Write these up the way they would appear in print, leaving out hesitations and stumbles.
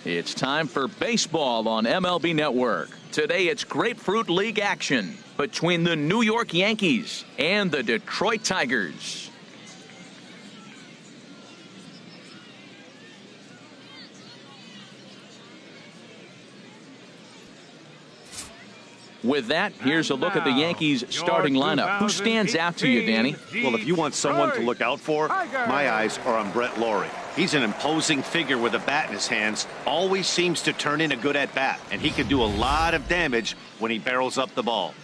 It's time for baseball on MLB Network. Today it's Grapefruit League action between the New York Yankees and the Detroit Tigers. With that, here's a look at the Yankees starting lineup. Who stands out to you, Danny? Well, if you want someone to look out for, my eyes are on Brett Lawrie. He's an imposing figure with a bat in his hands, always seems to turn in a good at-bat, and he can do a lot of damage when he barrels up the ball.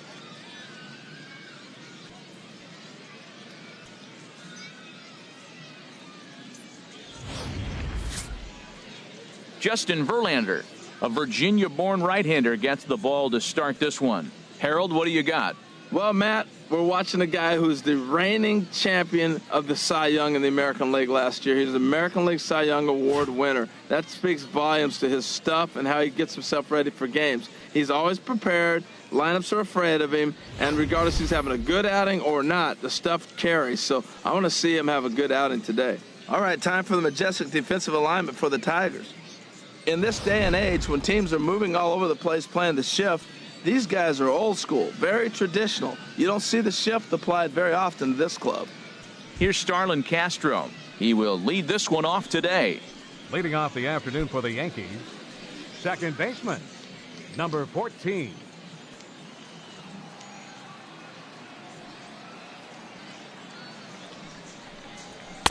Justin Verlander, a Virginia-born right-hander, gets the ball to start this one. Harold, what do you got? Well, Matt, we're watching a guy who's the reigning champion of the Cy Young in the American League last year. He's the American League Cy Young Award winner. That speaks volumes to his stuff and how he gets himself ready for games. He's always prepared. Lineups are afraid of him, and regardless if he's having a good outing or not, the stuff carries. So I want to see him have a good outing today. All right, time for the majestic defensive alignment for the Tigers. In this day and age, when teams are moving all over the place playing the shift, these guys are old school, very traditional. You don't see the shift applied very often to this club. Here's Starlin Castro. He will lead this one off today. Leading off the afternoon for the Yankees, second baseman, number 14.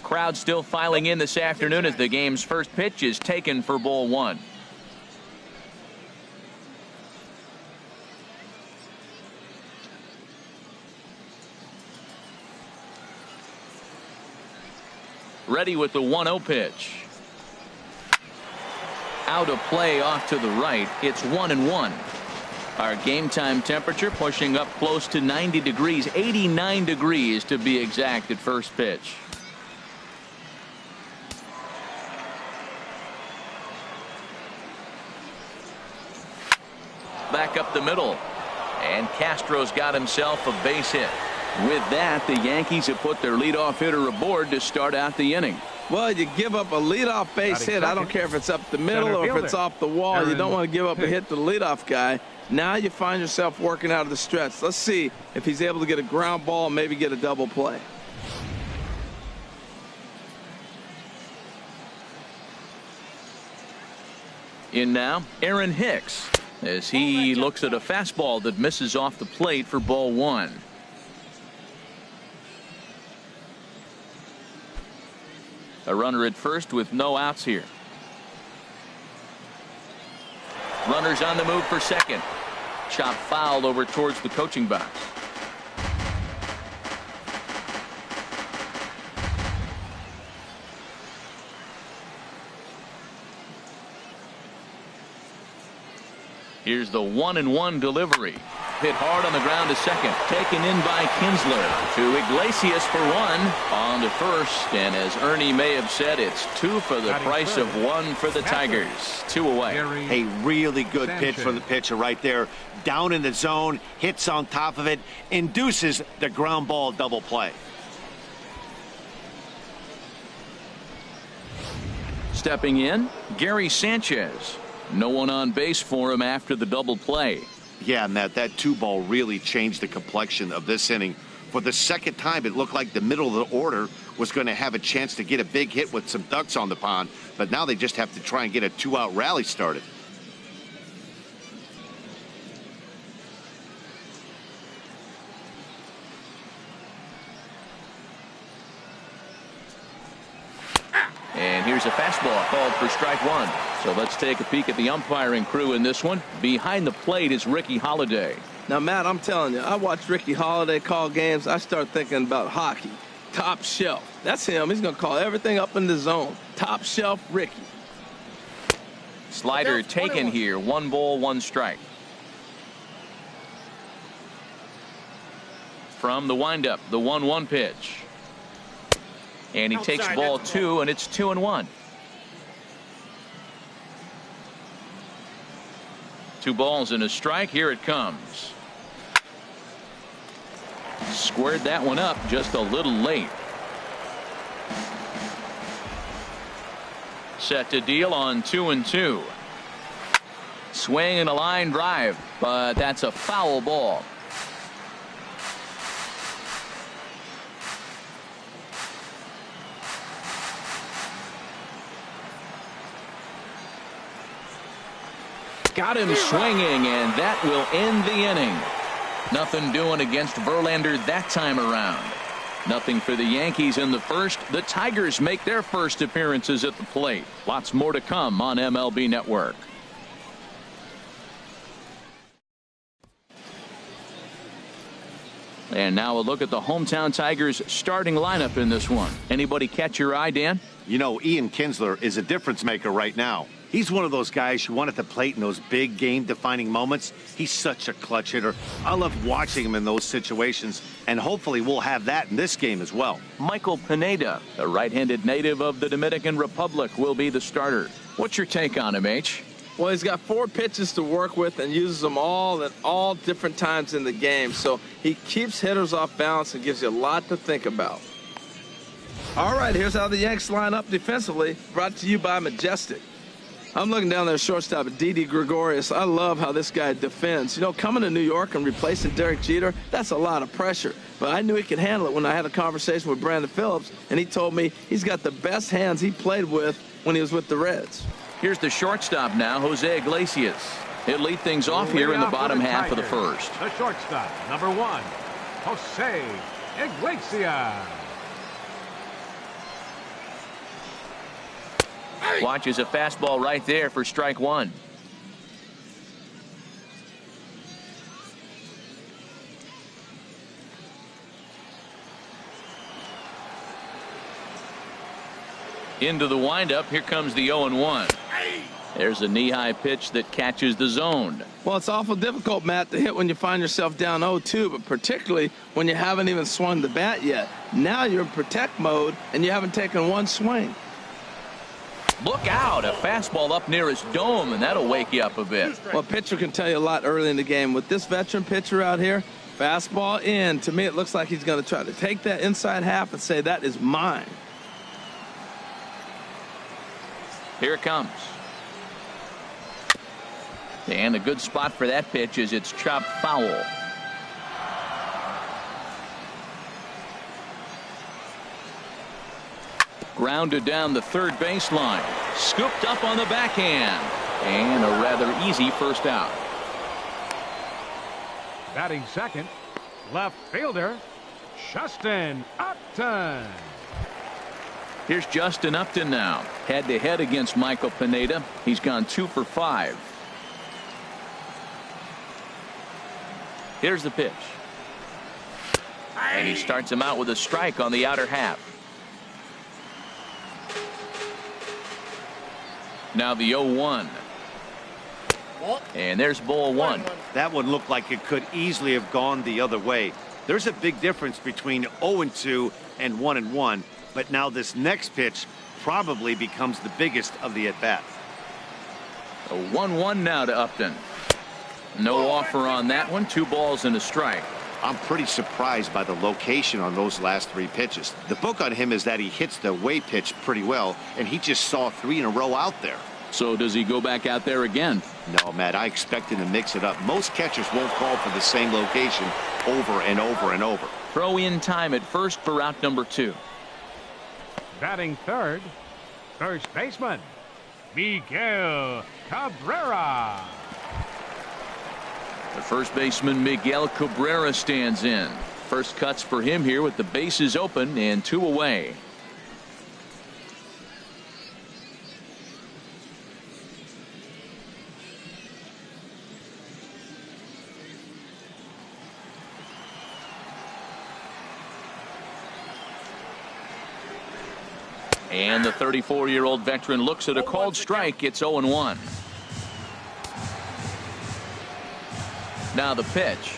Crowd still filing in this afternoon as the game's first pitch is taken for ball one. Ready with the 1-0 pitch. Out of play off to the right. It's 1-1. Our game time temperature pushing up close to 90 degrees, 89 degrees to be exact at first pitch. Back up the middle, and Castro's got himself a base hit. With that, the Yankees have put their leadoff hitter aboard to start out the inning. Well, you give up a leadoff base hit. I don't care if it's up the middle or if it's off the wall. You don't want to give up a hit to the leadoff guy. Now you find yourself working out of the stretch. Let's see if he's able to get a ground ball and maybe get a double play. In now, Aaron Hicks, as he looks at a fastball that misses off the plate for ball one. A runner at first with no outs here. Runners on the move for second. Chop fouled over towards the coaching box. Here's the 1-1 delivery. Hit hard on the ground to second. Taken in by Kinsler. To Iglesias for one. On to first. And as Ernie may have said, it's two for the price of one for the Tigers. Two away. A really good pitch from the pitcher right there. Down in the zone. Hits on top of it. Induces the ground ball double play. Stepping in, Gary Sanchez. No one on base for him after the double play. Yeah, Matt, that 2-ball really changed the complexion of this inning. For the second time, it looked like the middle of the order was going to have a chance to get a big hit with some ducks on the pond, but now they just have to try and get a 2-out rally started. And here's a fastball called for strike one. So let's take a peek at the umpiring crew in this one. Behind the plate is Ricky Holiday. Now, Matt, I'm telling you, I watch Ricky Holiday call games. I start thinking about hockey. Top shelf. That's him. He's going to call everything up in the zone. Top shelf Ricky. Slider taken here. 1 ball, 1 strike. From the windup, the 1-1 pitch. And he takes ball 2, and it's 2-1. 2 balls and a strike. Here it comes. Squared that one up just a little late. Set to deal on 2-2. Swing and a line drive, but that's a foul ball. Got him swinging, and that will end the inning. Nothing doing against Verlander that time around. Nothing for the Yankees in the first. The Tigers make their first appearances at the plate. Lots more to come on MLB Network. And now a look at the hometown Tigers starting lineup in this one. Anybody catch your eye, Dan? You know, Ian Kinsler is a difference maker right now. He's one of those guys who won at the plate in those big game-defining moments. He's such a clutch hitter. I love watching him in those situations, and hopefully we'll have that in this game as well. Michael Pineda, the right-handed native of the Dominican Republic, will be the starter. What's your take on him, H? Well, he's got 4 pitches to work with and uses them all at all different times in the game. So he keeps hitters off balance and gives you a lot to think about. All right, here's how the Yanks line up defensively, brought to you by Majestic. I'm looking down there at shortstop at Didi Gregorius. I love how this guy defends. You know, coming to New York and replacing Derek Jeter, that's a lot of pressure. But I knew he could handle it when I had a conversation with Brandon Phillips, and he told me he's got the best hands he played with when he was with the Reds. Here's the shortstop now, Jose Iglesias. He'll lead things off here in the bottom half of the first. The shortstop, number 1, Jose Iglesias. Watches a fastball right there for strike 1. Into the windup. Here comes the 0-1. There's a knee-high pitch that catches the zone. Well, it's awful difficult, Matt, to hit when you find yourself down 0-2, but particularly when you haven't even swung the bat yet. Now you're in protect mode, and you haven't taken one swing. Look out, a fastball up near his dome, and that'll wake you up a bit. Well, a pitcher can tell you a lot early in the game. With this veteran pitcher out here, fastball in. To me, it looks like he's going to try to take that inside half and say, that is mine. Here it comes. And a good spot for that pitch is it's chopped foul. Grounded down the third baseline. Scooped up on the backhand. And a rather easy first out. Batting second, left fielder, Justin Upton. Here's Justin Upton now. Head-to-head against Michael Pineda. He's gone 2 for 5. Here's the pitch. And he starts him out with a strike on the outer half. Now the 0-1. And there's ball 1. That one looked like it could easily have gone the other way. There's a big difference between 0-2 and 1-1. But now this next pitch probably becomes the biggest of the at-bat. A 1-1 now to Upton. No offer on that one. 2 balls and a strike. I'm pretty surprised by the location on those last 3 pitches. The book on him is that he hits the away pitch pretty well, and he just saw 3 in a row out there. So does he go back out there again? No, Matt, I expect him to mix it up. Most catchers won't call for the same location over and over and over. Throw in time at first for route number 2. Batting third, first baseman, Miguel Cabrera. The first baseman Miguel Cabrera stands in. First cuts for him here with the bases open and 2 away. And the 34-year-old veteran looks at a called strike. It's 0-1. Now the pitch.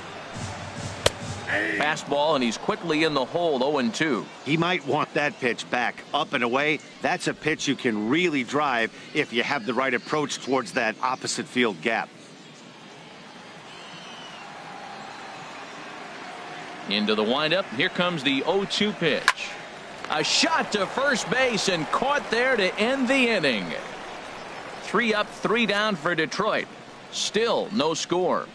Fastball, and he's quickly in the hole. 0-2. He might want that pitch back, up and away. That's a pitch you can really drive if you have the right approach towards that opposite field gap. Into the windup. Here comes the 0-2 pitch. A shot to first base and caught there to end the inning. 3 up, 3 down for Detroit. Still no score.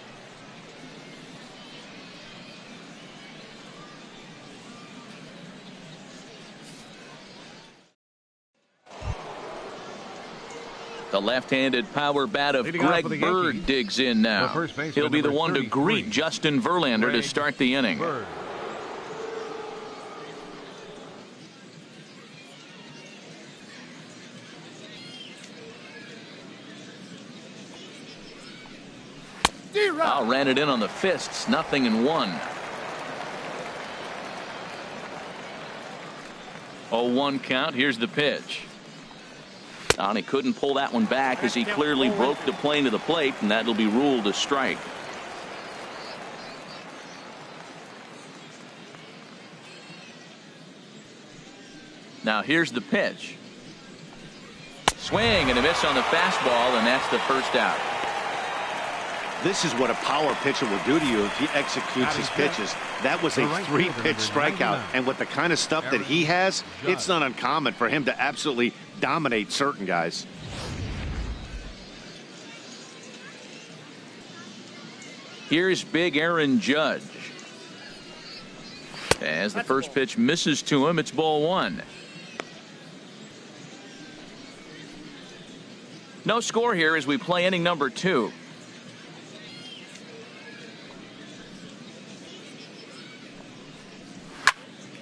The left-handed power bat of Greg Bird digs in now. He'll be the one to greet Justin Verlander to start the inning. Ran it in on the fists. 0-1. 0-1 count. Here's the pitch. And he couldn't pull that one back as he clearly broke the plane to the plate, and that'll be ruled a strike. Now here's the pitch. Swing and a miss on the fastball, and that's the first out. This is what a power pitcher will do to you if he executes his pitches. That was a 3-pitch strikeout. And with the kind of stuff that he has, it's not uncommon for him to absolutely dominate certain guys. Here's big Aaron Judge. As the first pitch misses to him, it's ball 1. No score here as we play inning number 2.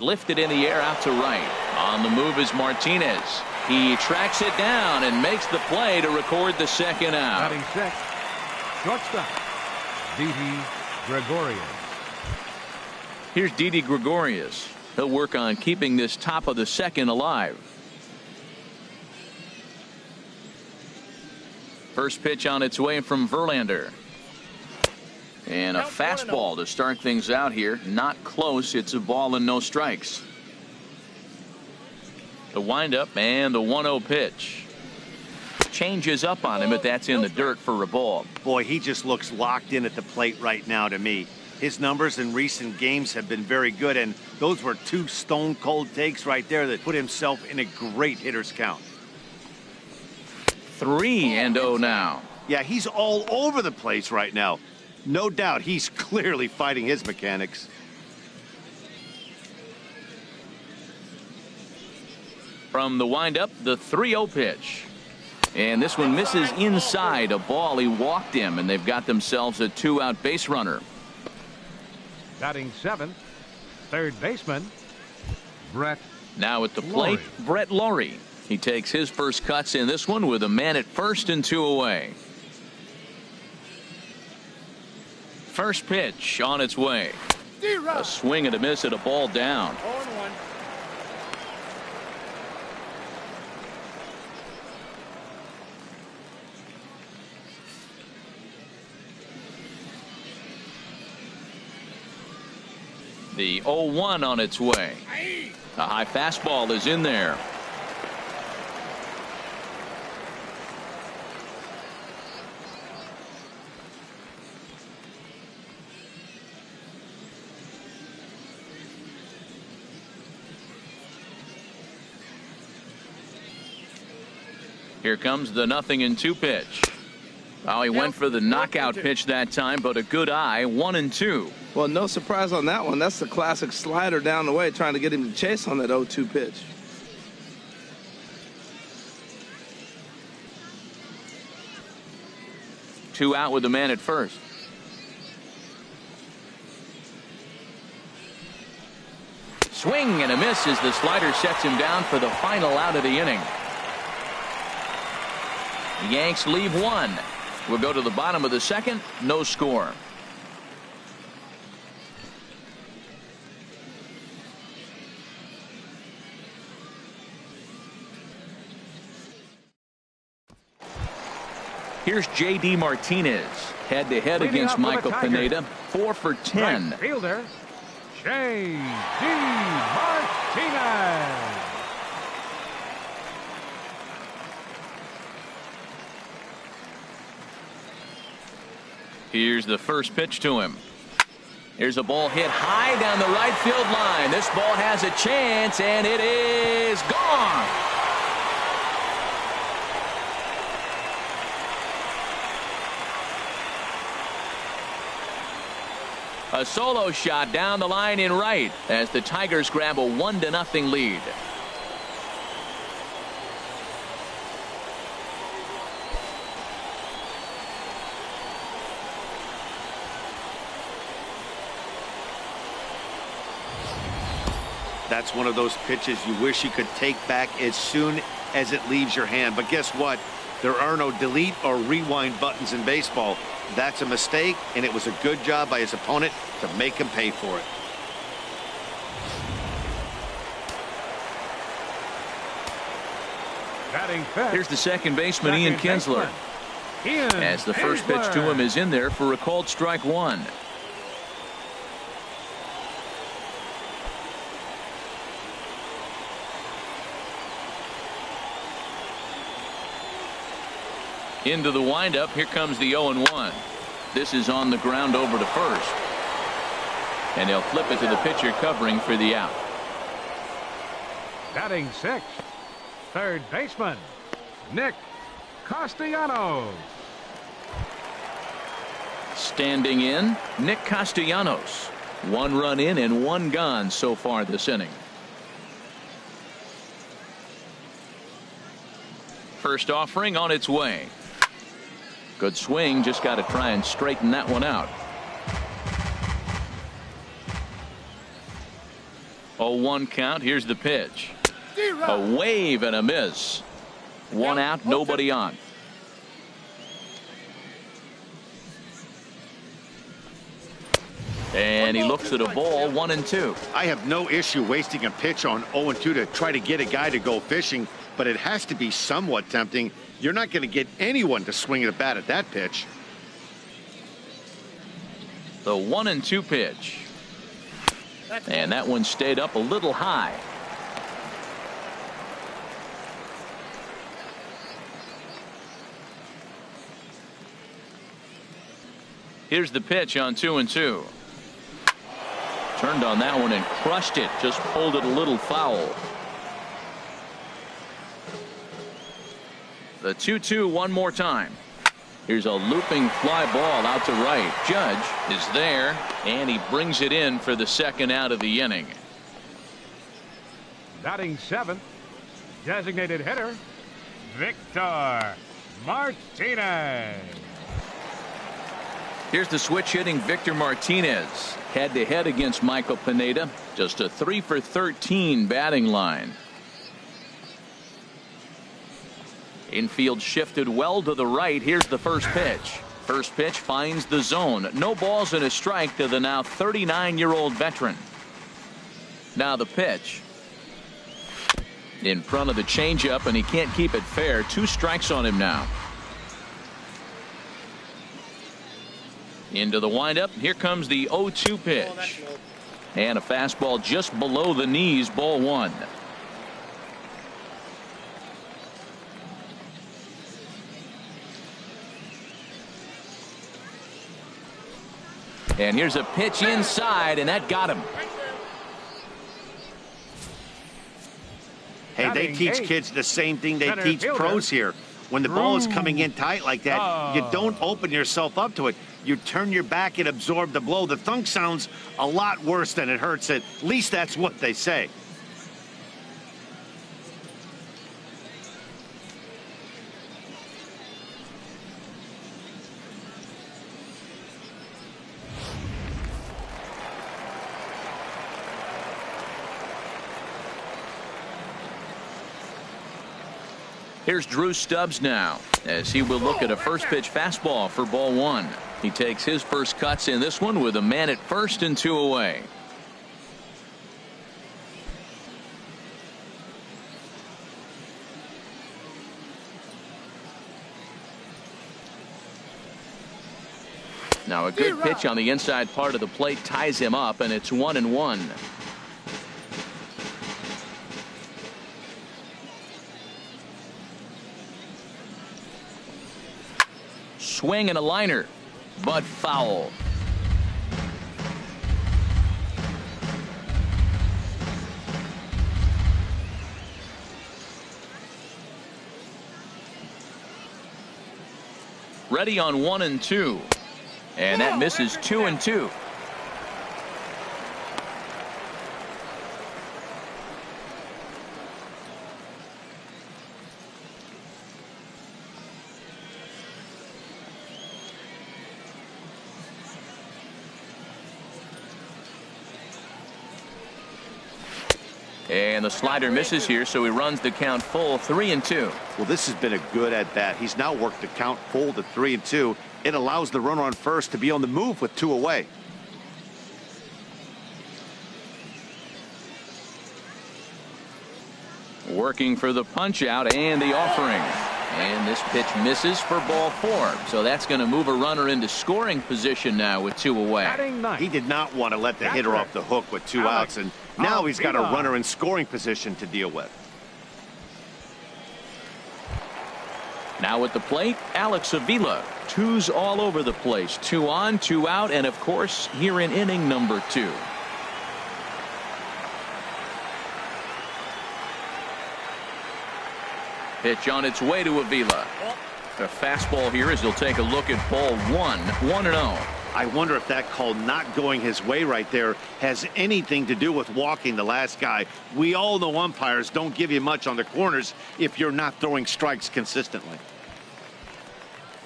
Lifted in the air out to right. On the move is Martinez. He tracks it down and makes the play to record the second out. Batting sixth, shortstop, Didi Gregorius. Here's Didi Gregorius. He'll work on keeping this top of the second alive. First pitch on its way from Verlander. And a fastball to start things out here. Not close. It's a ball and no strikes. The windup and the 1-0 pitch. Changes up on him, but that's in the dirt for a ball. Boy, he just looks locked in at the plate right now to me. His numbers in recent games have been very good, and those were 2 stone-cold takes right there that put himself in a great hitter's count. 3-0 now. Yeah, he's all over the place right now. No doubt he's clearly fighting his mechanics. From the windup, the 3-0 pitch. And this one misses inside a ball. He walked him, and they've got themselves a 2-out base runner. Batting seventh, third baseman, Brett. Now at the plate, Brett Laurie. He takes his first cuts in this one with a man at first and 2 away. First pitch on its way. A swing and a miss at a ball down. 0-1. The 0-1 on its way. A high fastball is in there. Here comes the 0-2 pitch. Oh, he went for the knockout pitch that time, but a good eye. 1-2. Well, no surprise on that one. That's the classic slider down the way, trying to get him to chase on that 0-2 pitch. Two out with the man at first. Swing and a miss as the slider sets him down for the final out of the inning. The Yanks leave one. We'll go to the bottom of the second. No score. Here's J.D. Martinez head-to-head against Michael Pineda. 4 for 10. Right fielder, J.D. Martinez. Here's the first pitch to him. Here's a ball hit high down the right field line. This ball has a chance, and it is gone. A solo shot down the line in right as the Tigers grab a 1-0 lead. That's one of those pitches you wish you could take back as soon as it leaves your hand. But guess what? There are no delete or rewind buttons in baseball. That's a mistake, and it was a good job by his opponent to make him pay for it. Here's the second baseman, Ian Kinsler. As the first pitch to him is in there for a called strike one. Into the windup. Here comes the 0-1. This is on the ground over to first. And he'll flip it to the pitcher covering for the out. Batting sixth, third baseman, Nick Castellanos. Standing in, Nick Castellanos. 1 run in and 1 gone so far this inning. First offering on its way. Good swing, just got to try and straighten that one out. 0-1 count. Here's the pitch. A wave and a miss. 1 out, nobody on. And he looks at a ball, 1-2. I have no issue wasting a pitch on 0-2 to try to get a guy to go fishing, but it has to be somewhat tempting. You're not going to get anyone to swing at a bat at that pitch. The 1-2 pitch. And that one stayed up a little high. Here's the pitch on 2-2. Turned on that one and crushed it. Just pulled it a little foul. The 2-2 one more time. Here's a looping fly ball out to right. Judge is there, and he brings it in for the second out of the inning. Batting seventh, designated hitter, Victor Martinez. Here's the switch hitting Victor Martinez. Head-to-head against Michael Pineda. Just a 3 for 13 batting line. Infield shifted well to the right. Here's the first pitch. First pitch finds the zone. No balls and a strike to the now 39-year-old veteran. Now the pitch. In front of the changeup, and he can't keep it fair. 2 strikes on him now. Into the windup. Here comes the 0-2 pitch. And a fastball just below the knees, ball 1. And here's a pitch inside, and that got him. Hey, they teach kids the same thing they teach pros here. When the ball is coming in tight like that, you don't open yourself up to it. You turn your back and absorb the blow. The thunk sounds a lot worse than it hurts. At least that's what they say. Here's Drew Stubbs now, as he will look at a first pitch fastball for ball 1. He takes his first cuts in this one with a man at first and 2 away. Now a good pitch on the inside part of the plate ties him up, and it's 1-1. Swing and a liner, but foul. Ready on 1-2, and that misses 2-2. And the slider misses here, so he runs the count full 3-2. Well, this has been a good at-bat. He's now worked the count full to 3-2. It allows the runner on first to be on the move with 2 away. Working for the punch out and the offering. And this pitch misses for ball 4. So that's going to move a runner into scoring position now with 2 away. He did not want to let the hitter off the hook with 2 outs, and now he's got a runner in scoring position to deal with. Now at the plate, Alex Avila. 2s all over the place. 2 on, 2 out, and of course here in inning number 2. Pitch on its way to Avila. A fastball here as he'll take a look at ball 1. 1-0. I wonder if that call not going his way right there has anything to do with walking the last guy. We all know umpires don't give you much on the corners if you're not throwing strikes consistently.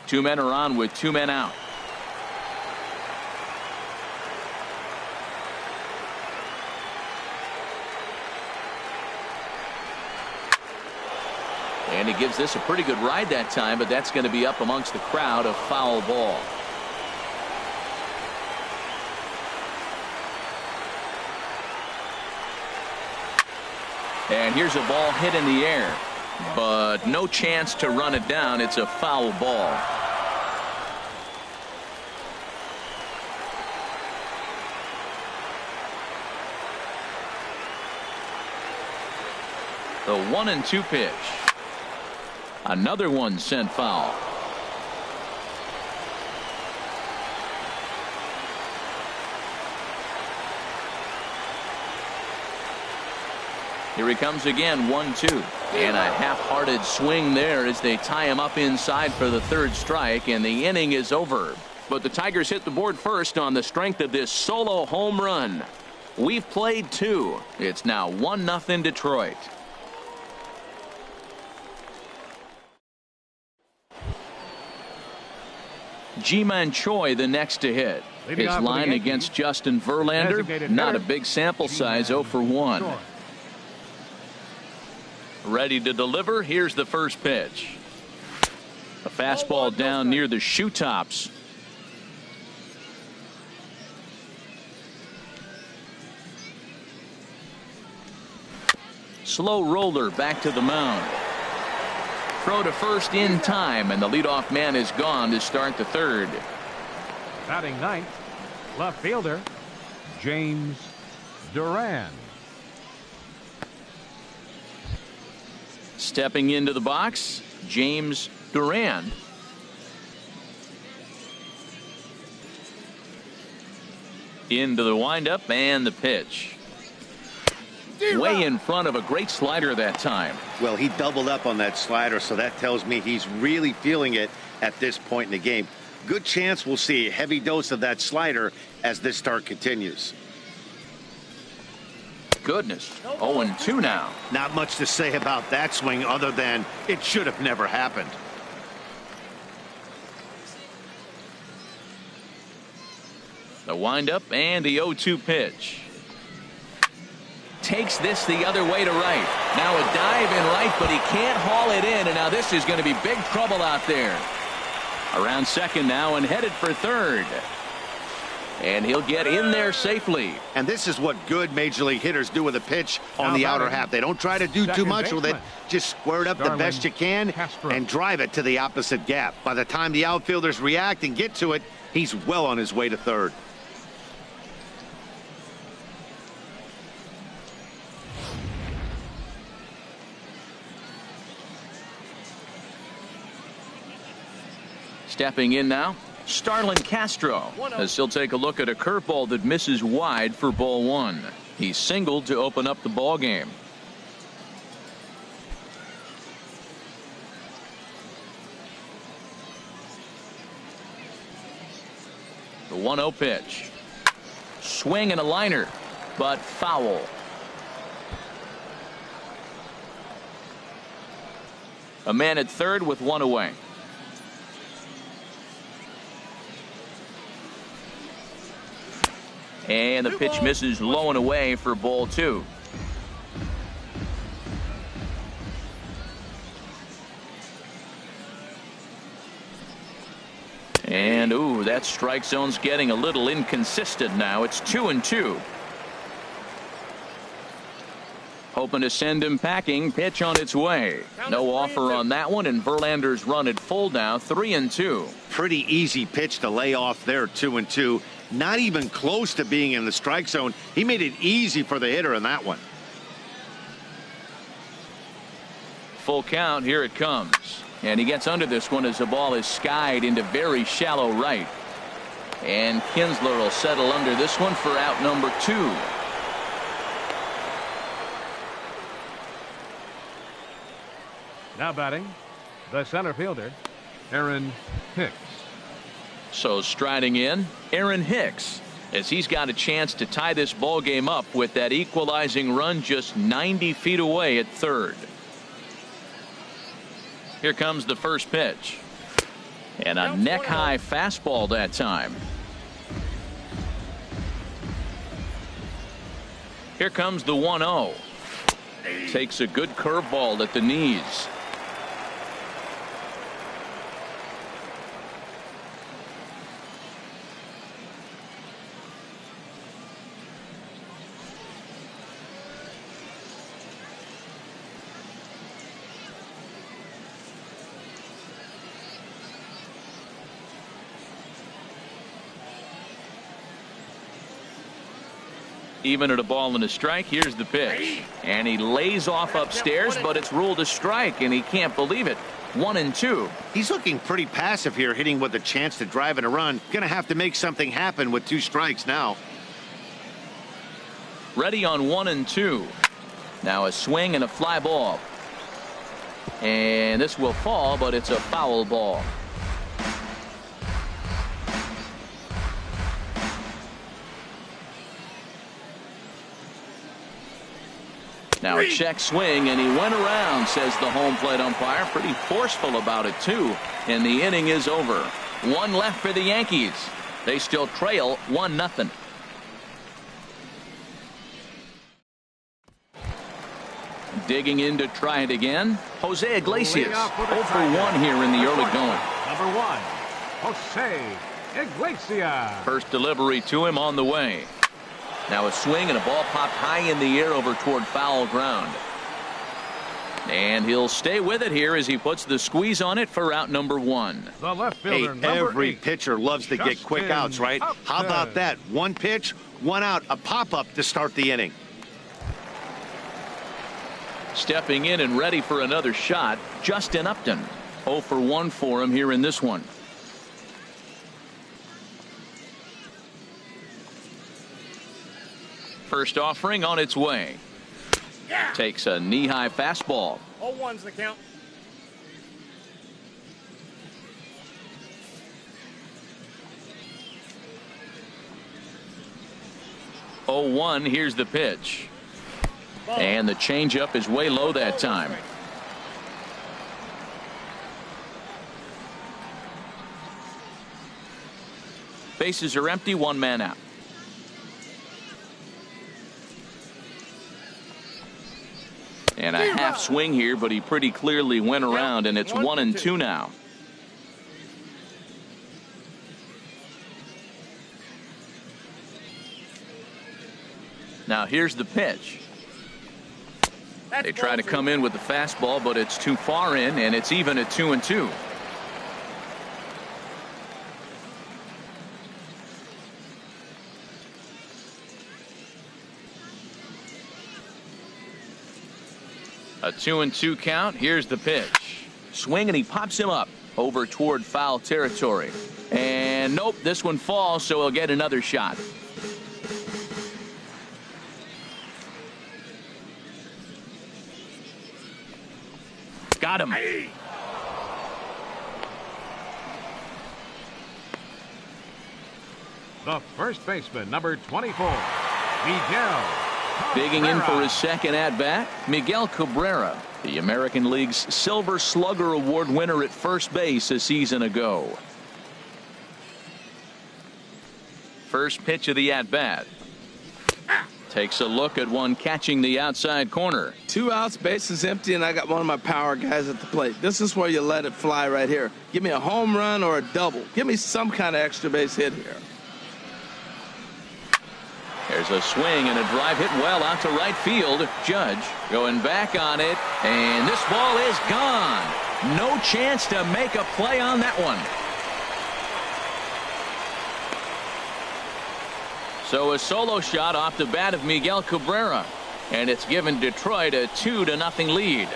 2 men are on with 2 men out. And he gives this a pretty good ride that time, but that's going to be up amongst the crowd. A foul ball. And here's a ball hit in the air, but no chance to run it down. It's a foul ball. The 1-2 pitch. Another one sent foul. Here he comes again, 1-2. And a half-hearted swing there as they tie him up inside for the 3rd strike, and the inning is over. But the Tigers hit the board first on the strength of this solo home run. We've played 2. It's now 1-0 Detroit. Ji-Man Choi the next to hit. His line against Justin Verlander, not a big sample size, 0 for 1. Ready to deliver. Here's the first pitch. A fastball down near the shoe tops. Slow roller back to the mound. Throw to first in time, and the leadoff man is gone to start the 3rd. Batting 9th, left fielder, James Duran. Stepping into the box, James Duran. Into the windup and the pitch. Way in front of a great slider that time. Well, he doubled up on that slider, so that tells me he's really feeling it at this point in the game. Good chance we'll see a heavy dose of that slider as this start continues. Goodness, 0-2 now. Not much to say about that swing other than it should have never happened. The windup and the 0-2 pitch. Takes this the other way to right. Now a dive in right, but he can't haul it in, and now this is going to be big trouble out there. Around second now and headed for 3rd. And he'll get in there safely. And this is what good major league hitters do with a pitch on the outer half. They don't try to do too much with it. Just square it up the best you can and drive it to the opposite gap. By the time the outfielders react and get to it, he's well on his way to 3rd. Stepping in now, Starlin Castro, as he'll take a look at a curveball that misses wide for ball 1. He singled to open up the ball game. The 1-0 pitch. Swing and a liner, but foul. A man at 3rd with 1 away. And the pitch misses low and away for ball 2. And ooh, that strike zone's getting a little inconsistent now. It's 2-2. Hoping to send him packing. Pitch on its way. No offer on that one, and Verlander's run at full now. 3-2. Pretty easy pitch to lay off there. 2-2. Not even close to being in the strike zone. He made it easy for the hitter in that one. Full count. Here it comes. And he gets under this one as the ball is skied into very shallow right. And Kinsler will settle under this one for out number 2. Now batting, the center fielder, Aaron Hicks. So striding in, Aaron Hicks, as he's got a chance to tie this ball game up with that equalizing run just 90 feet away at third. Here comes the first pitch. And a neck-high fastball that time. Here comes the 1-0. Takes a good curveball at the knees. Even at a ball and a strike, here's the pitch. And he lays off upstairs, but it's ruled a strike, and he can't believe it. 1-2. He's looking pretty passive here, hitting with a chance to drive in a run. Gonna have to make something happen with 2 strikes now. Ready on 1-2. Now a swing and a fly ball. And this will fall, but it's a foul ball. Now a check swing, and he went around, says the home plate umpire. Pretty forceful about it, too. And the inning is over. 1 left for the Yankees. They still trail 1-0. Digging in to try it again, Jose Iglesias. 0 for 1 here in the early going. Number 1, Jose Iglesias. First delivery to him on the way. Now a swing and a ball popped high in the air over toward foul ground. And he'll stay with it here as he puts the squeeze on it for out number 1. The left fielder, every 8, pitcher loves to get quick outs, right? How about that? 1 pitch, 1 out, a pop-up to start the inning. Stepping in and ready for another shot, Justin Upton. 0 for 1 for him here in this one. First offering on its way. Takes a knee-high fastball. 0-1's the count. Oh, 1. Here's the pitch. And the changeup is way low that time. Bases are empty, 1 man out. And a half swing here, but he pretty clearly went around, and it's 1-2 now. Now here's the pitch. They try to come in with the fastball, but it's too far in, and it's even at 2-2. A 2-2 count. Here's the pitch. Swing, and he pops him up over toward foul territory. And nope, this one falls, so he'll get another shot. Got him. The first baseman, number 24, Miguel. Digging in for his second at-bat, Miguel Cabrera, the American League's Silver Slugger Award winner at first base a season ago. First pitch of the at-bat. Takes a look at one catching the outside corner. 2 outs, bases empty, and I got one of my power guys at the plate. This is where you let it fly right here. Give me a home run or a double. Give me some kind of extra base hit here. There's a swing and a drive hit well out to right field. Judge going back on it, and this ball is gone. No chance to make a play on that one. So a solo shot off the bat of Miguel Cabrera, and it's given Detroit a 2-0 lead.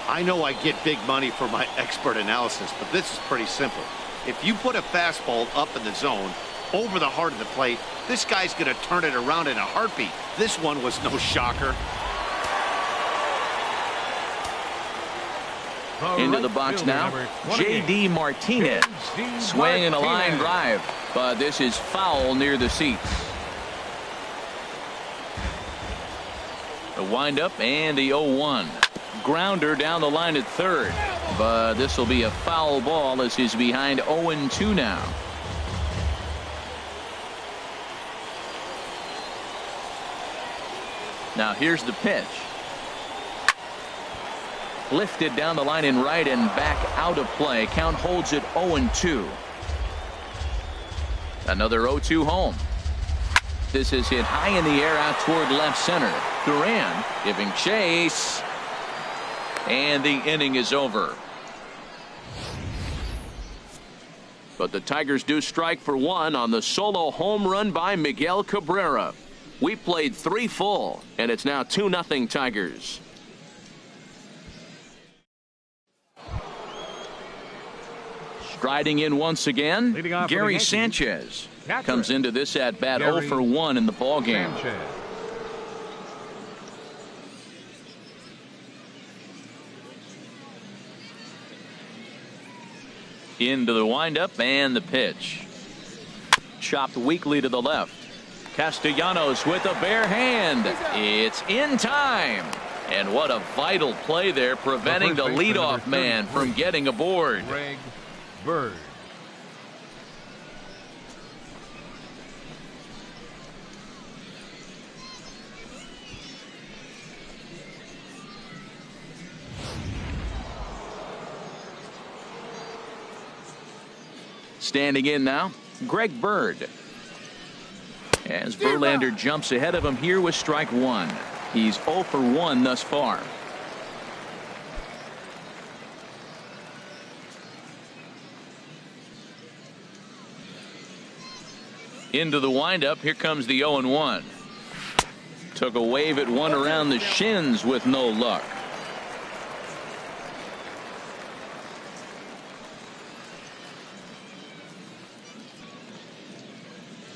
I know I get big money for my expert analysis, but this is pretty simple. If you put a fastball up in the zone over the heart of the plate, this guy's going to turn it around in a heartbeat. This one was no shocker. Into the box now, J.D. Martinez. Swinging a line drive, but this is foul near the seats. The windup and the 0-1. Grounder down the line at third, but this will be a foul ball as he's behind 0-2 now. Now here's the pitch. Lifted down the line in right and back out of play. Count holds it 0-2. Another 0-2 home. This is hit high in the air out toward left center. Duran giving chase. And the inning is over. But the Tigers do strike for one on the solo home run by Miguel Cabrera. We played 3 full, and it's now 2-0 Tigers. Striding in once again, Gary Sanchez comes into this at bat 0 for 1 in the ball game. Into the windup and the pitch. Chopped weakly to the left. Castellanos with a bare hand. It's in time. And what a vital play there, preventing the leadoff man from getting aboard. Greg Bird. Standing in now, Greg Bird. As Verlander jumps ahead of him here with strike 1. He's 0 for 1 thus far. Into the windup. Here comes the 0-1. Took a wave at one around the shins with no luck.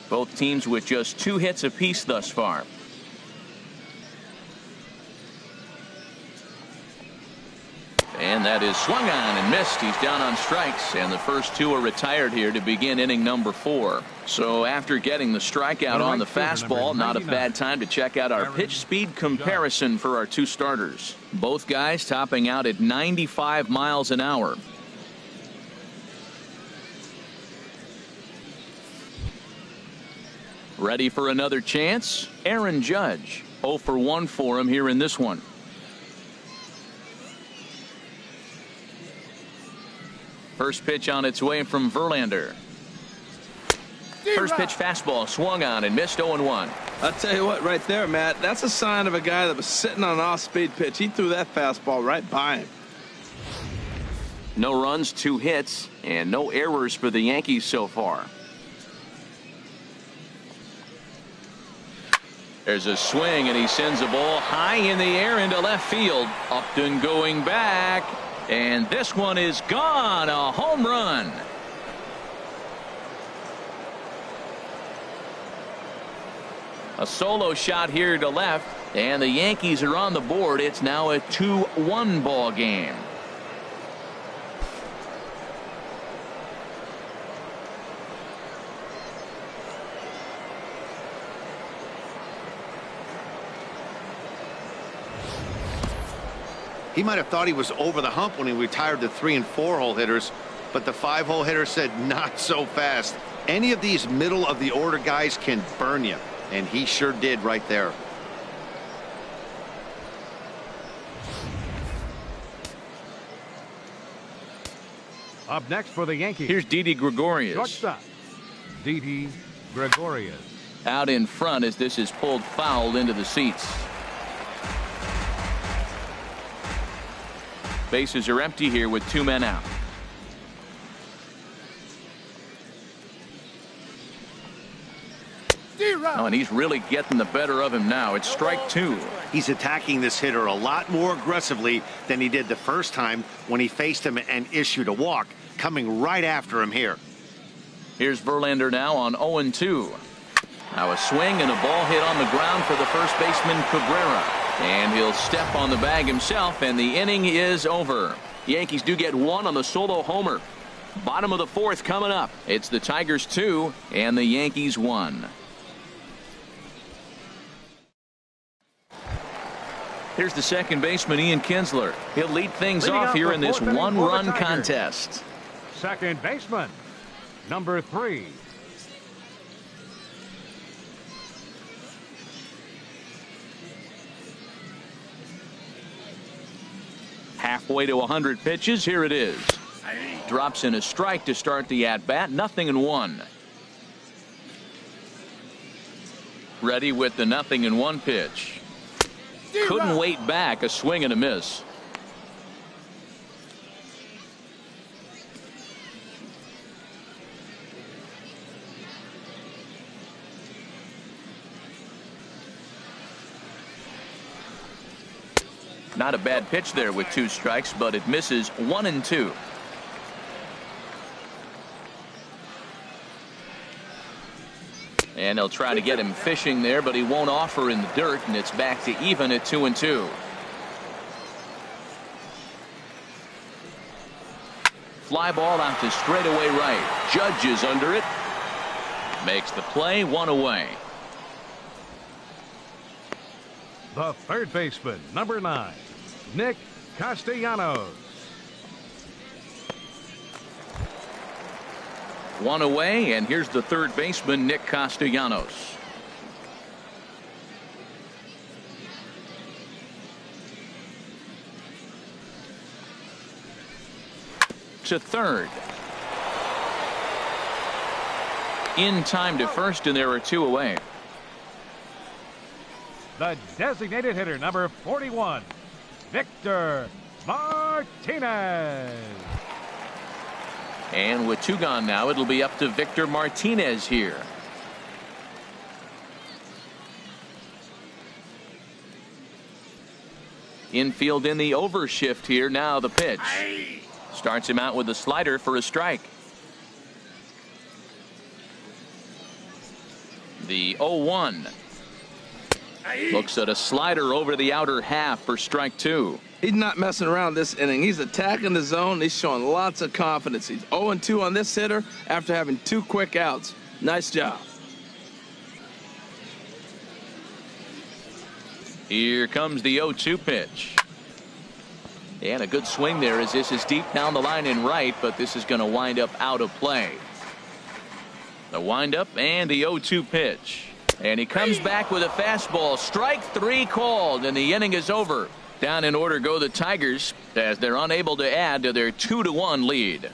Both teams with just 2 hits apiece thus far. And that is swung on and missed. He's down on strikes, and the first 2 are retired here to begin inning number 4. So after getting the strikeout on the fastball, not a bad time to check out our pitch speed comparison for our 2 starters. Both guys topping out at 95 miles an hour. Ready for another chance? Aaron Judge. 0 for 1 for him here in this one. First pitch on its way from Verlander. First pitch fastball swung on and missed 0-1. I'll tell you what, right there, Matt, that's a sign of a guy that was sitting on an off-speed pitch. He threw that fastball right by him. No runs, 2 hits, and no errors for the Yankees so far. There's a swing, and he sends a ball high in the air into left field. Upton going back, and this one is gone. A home run. A solo shot here to left, and the Yankees are on the board. It's now a 2-1 ball game. He might have thought he was over the hump when he retired the 3- and 4-hole hitters, but the 5-hole hitter said not so fast. Any of these middle of the order guys can burn you, and he sure did right there. Up next for the Yankees. Here's Didi Gregorius. Shortstop, Didi Gregorius. Out in front as this is pulled foul into the seats. Bases are empty here with 2 men out. Oh, and he's really getting the better of him now. It's strike 2. He's attacking this hitter a lot more aggressively than he did the first time when he faced him and issued a walk, coming right after him here. Here's Verlander now on 0-2. Now a swing and a ball hit on the ground for the first baseman Cabrera. And he'll step on the bag himself, and the inning is over. Yankees do get 1 on the solo homer. Bottom of the 4th coming up. It's the Tigers 2 and the Yankees 1. Here's the second baseman, Ian Kinsler. He'll lead things off here in this 1-run contest. Second baseman, number 3. Halfway to 100 pitches. Here it is. Drops in a strike to start the at-bat. 0-1. Ready with the 0-1 pitch. Couldn't wait back. A swing and a miss. Not a bad pitch there with 2 strikes, but it misses. 1-2. And they'll try to get him fishing there, but he won't offer in the dirt, and it's back to even at 2-2. Fly ball out to straightaway right. Judge is under it. Makes the play. 1 away. The third baseman, number 9, Nick Castellanos. 1 away, and here's the third baseman, Nick Castellanos. To third. In time to first, and there are 2 away. The designated hitter, number 41, Victor Martinez. And with 2 gone now, it'll be up to Victor Martinez here. Infield in the overshift here. Now the pitch. Starts him out with a slider for a strike. The 0-1. Looks at a slider over the outer half for strike 2. He's not messing around this inning. He's attacking the zone. He's showing lots of confidence. He's 0-2 on this hitter after having 2 quick outs. Nice job. Here comes the 0-2 pitch. And a good swing there as this is deep down the line in right, but this is going to wind up out of play. The windup and the 0-2 pitch. And he comes back with a fastball. Strike 3 called, and the inning is over. Down in order go the Tigers as they're unable to add to their 2-1 lead.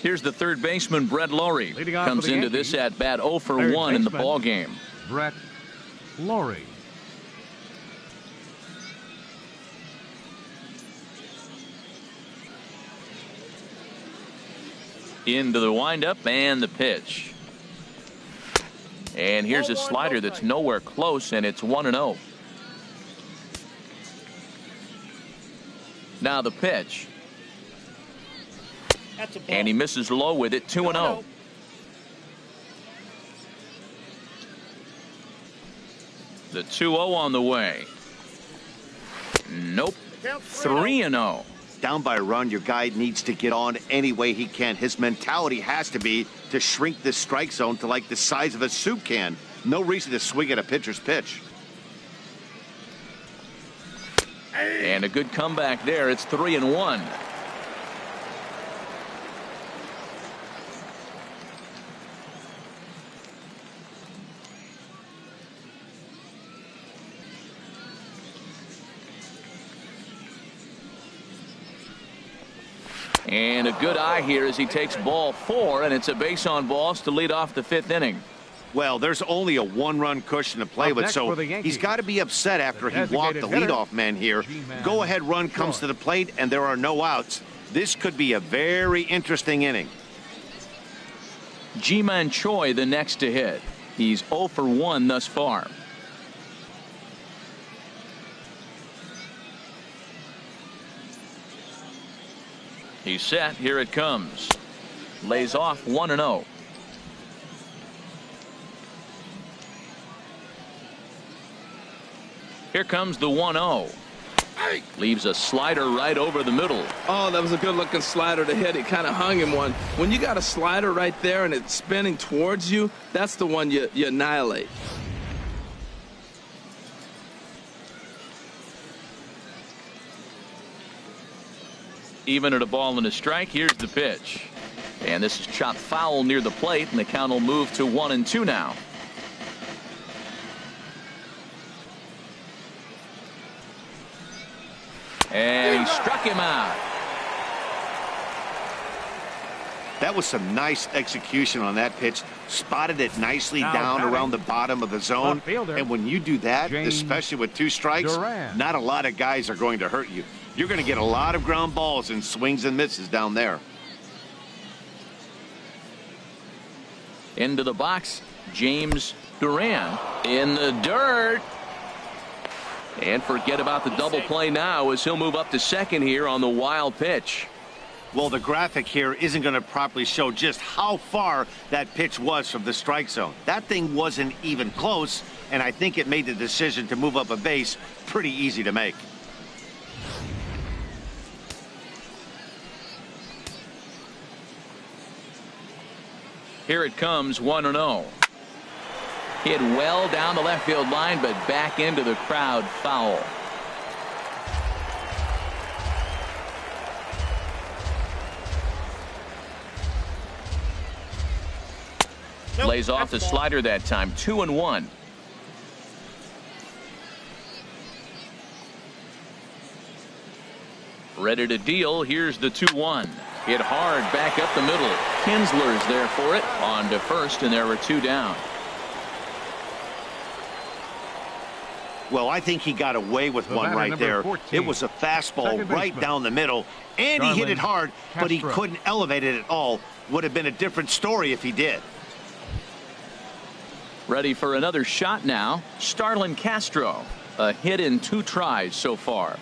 Here's the third baseman, Brett Lawrie. Comes into this at bat 0 for 1 in the ball game. Brett Lawrie. Into the windup and the pitch. And here's a slider that's nowhere close, and it's 1-0. Now the pitch. And he misses low with it. 2-0. The 2-0 on the way. Nope. 3-0. Down by a run, your guy needs to get on any way he can. His mentality has to be to shrink this strike zone to like the size of a soup can. No reason to swing at a pitcher's pitch. And a good comeback there. It's 3-1. And a good eye here as he takes ball 4, and it's a base on balls to lead off the 5th inning. Well, there's only a 1-run cushion to play with, so he's got to be upset after he walked the leadoff man here. Go-ahead run comes to the plate, and there are no outs. This could be a very interesting inning. Ji-Man Choi the next to hit. He's 0 for 1 thus far. He's set. Here it comes. Lays off 1-0. Here comes the 1-0. Leaves a slider right over the middle. Oh, that was a good-looking slider to hit. He kind of hung him one. When you got a slider right there and it's spinning towards you, that's the one you annihilate. Even at a ball and a strike. Here's the pitch. And this is chopped foul near the plate, and the count will move to 1-2 now. And he struck him out. That was some nice execution on that pitch. Spotted it nicely down around the bottom of the zone. And when you do that, especially with 2 strikes, not a lot of guys are going to hurt you. You're going to get a lot of ground balls and swings and misses down there. Into the box, James Duran in the dirt. And forget about the double play now as he'll move up to second here on the wild pitch. Well, the graphic here isn't going to properly show just how far that pitch was from the strike zone. That thing wasn't even close, and I think it made the decision to move up a base pretty easy to make. Here it comes, 1-0. Hit well down the left field line, but back into the crowd, foul. Lays off the slider that time, 2-1. Ready to deal. Here's the 2-1. Hit hard back up the middle. Kinsler's there for it. On to first, and there were 2 down. Well, I think he got away with one right there. 14, it was a fastball right down the middle, and he hit it hard, but he couldn't elevate it at all. Would have been a different story if he did. Ready for another shot now. Starlin Castro. A hit in 2 tries so far.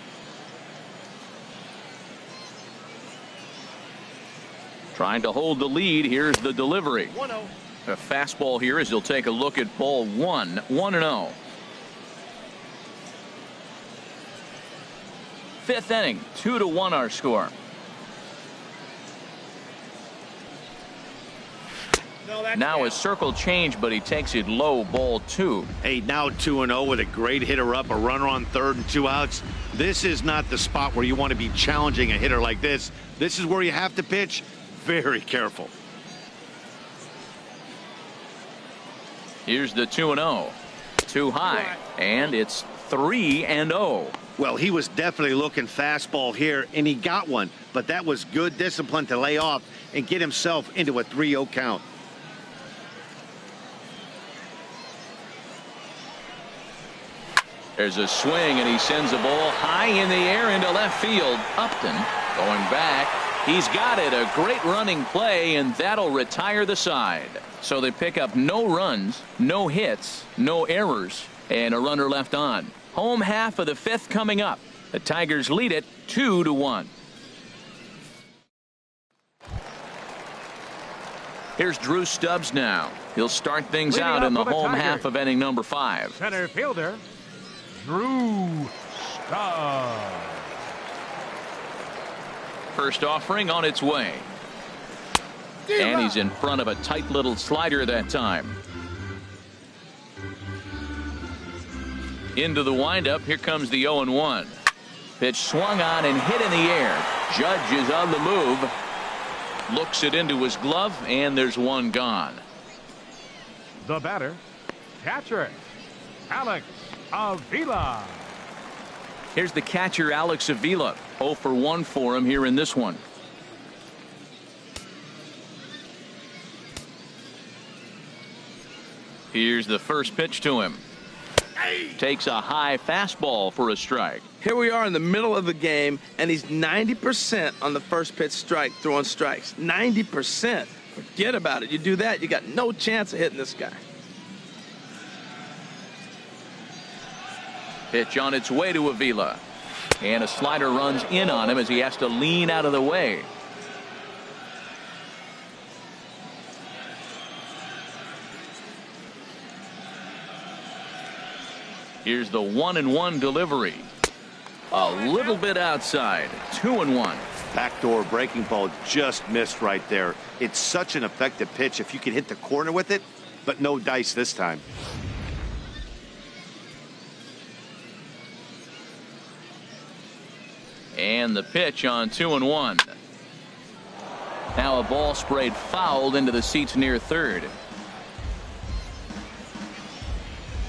Trying to hold the lead. Here's the delivery. 1-0. A fastball here as he'll take a look at ball 1. 1-0. 5th inning. 2-1 our score. Now a circle change, but he takes it low, ball 2. Hey, now 2-0 with a great hitter up, a runner on third and 2 outs. This is not the spot where you want to be challenging a hitter like this. This is where you have to pitch very careful. Here's the 2-0. Too high, and it's 3-0. Well, he was definitely looking fastball here, and he got one, but that was good discipline to lay off and get himself into a 3-0 count. There's a swing, and he sends the ball high in the air into left field. Upton going back. He's got it. A great running play, and that'll retire the side. So they pick up no runs, no hits, no errors, and a runner left on. Home half of the 5th coming up. The Tigers lead it 2-1. Here's Drew Stubbs now. He'll start things out in the home half of inning number 5. Center fielder, Drew Stubbs. First offering on its way. And he's in front of a tight little slider that time. Into the windup. Here comes the 0-1. Pitch swung on and hit in the air. Judge is on the move. Looks it into his glove, and there's one gone. The batter, catcher, Alex Avila. Here's the catcher, Alex Avila. 0 for 1 for him here in this one. Here's the first pitch to him. Takes a high fastball for a strike. Here we are in the middle of the game, and he's 90% on the first pitch strike, throwing strikes. 90%. Forget about it. You do that, you got no chance of hitting this guy. Pitch on its way to Avila. And a slider runs in on him as he has to lean out of the way. Here's the 1-1 delivery. A little bit outside. 2-1. Backdoor breaking ball just missed right there. It's such an effective pitch if you can hit the corner with it, but no dice this time. And the pitch on 2-1. Now a ball sprayed fouled into the seats near third.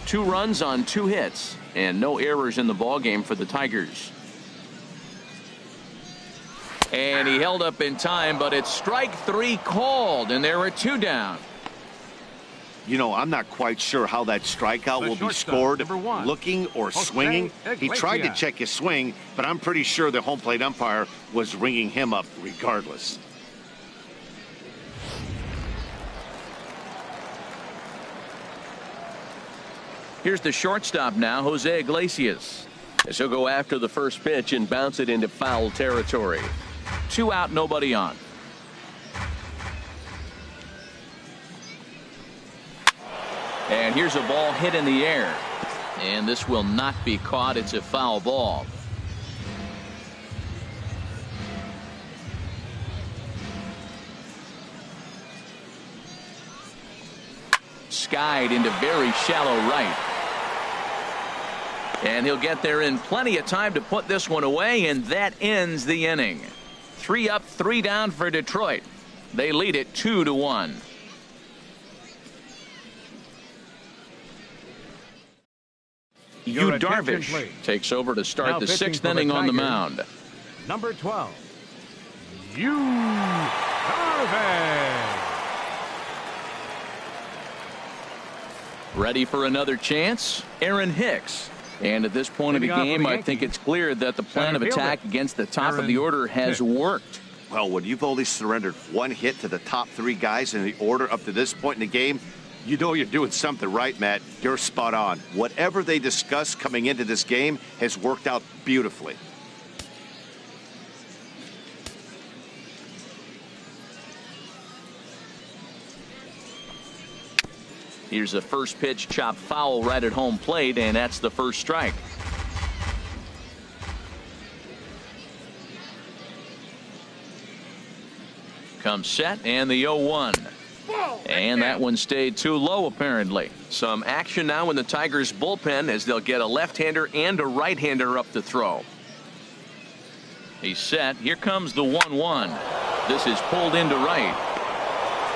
2 runs on 2 hits and no errors in the ballgame for the Tigers. And he held up in time, but it's strike 3 called, and there were 2 down. You know, I'm not quite sure how that strikeout will be scored, looking or swinging. He tried to check his swing, but I'm pretty sure the home plate umpire was ringing him up regardless. Here's the shortstop now, Jose Iglesias, as he'll go after the first pitch and bounce it into foul territory. 2 out, nobody on. And here's a ball hit in the air. And this will not be caught. It's a foul ball. Skied into very shallow right. And he'll get there in plenty of time to put this one away, and that ends the inning. 3 up, 3 down for Detroit. They lead it 2-1. Yu Darvish takes over to start Now the 6th the inning on the Tigers, mound. Number 12, Yu Darvish. Ready for another chance? Aaron Hicks. And at this point of the game, I think it's clear that the plan of attack against the top of the order has worked. Well, when you've only surrendered 1 hit to the top 3 guys in the order up to this point in the game, you know you're doing something right, Matt. You're spot on. Whatever they discussed coming into this game has worked out beautifully. Here's a first pitch chopped foul right at home plate, and that's the first strike. Comes set, and the 0-1. And that one stayed too low, apparently. Some action now in the Tigers bullpen as they'll get a left-hander and a right-hander up to throw. He's set. Here comes the 1-1. This is pulled into right.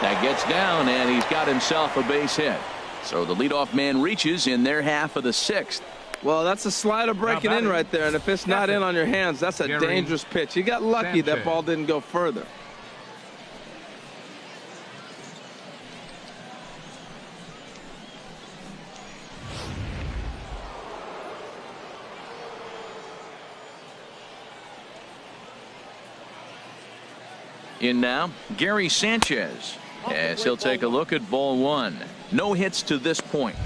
That gets down, and he's got himself a base hit. So the leadoff man reaches in their half of the 6th. Well, that's a slider breaking in right there, and if it's not in on your hands, that's a dangerous pitch. He got lucky that ball didn't go further. In now, Gary Sanchez, as he'll take a look at ball 1. No hits to this point.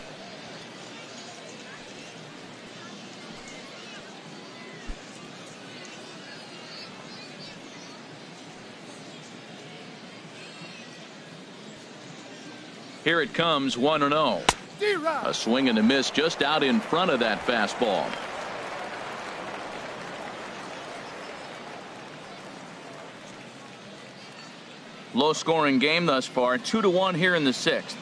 Here it comes, 1-0. A swing and a miss just out in front of that fastball. Low-scoring game thus far, 2-1 here in the 6th.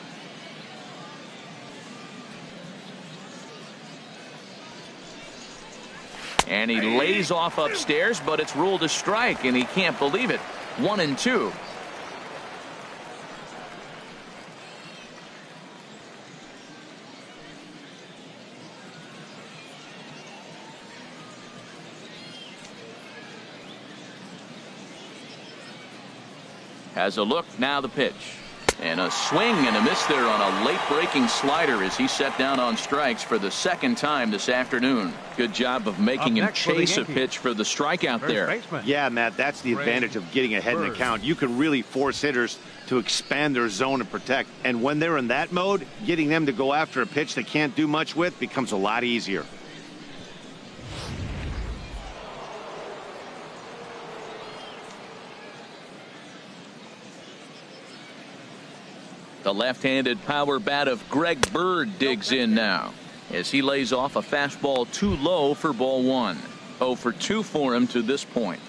And he lays off upstairs, but it's ruled a strike, and he can't believe it. 1-2. Has a look, now the pitch. And a swing and a miss there on a late breaking slider as he set down on strikes for the 2nd time this afternoon. Good job of making him chase a pitch for the strikeout there. Yeah, Matt, that's the advantage of getting ahead in the count. You can really force hitters to expand their zone and protect. And when they're in that mode, getting them to go after a pitch they can't do much with becomes a lot easier. The left-handed power bat of Greg Bird digs in now as he lays off a fastball too low for ball 1. 0 for 2 for him to this point.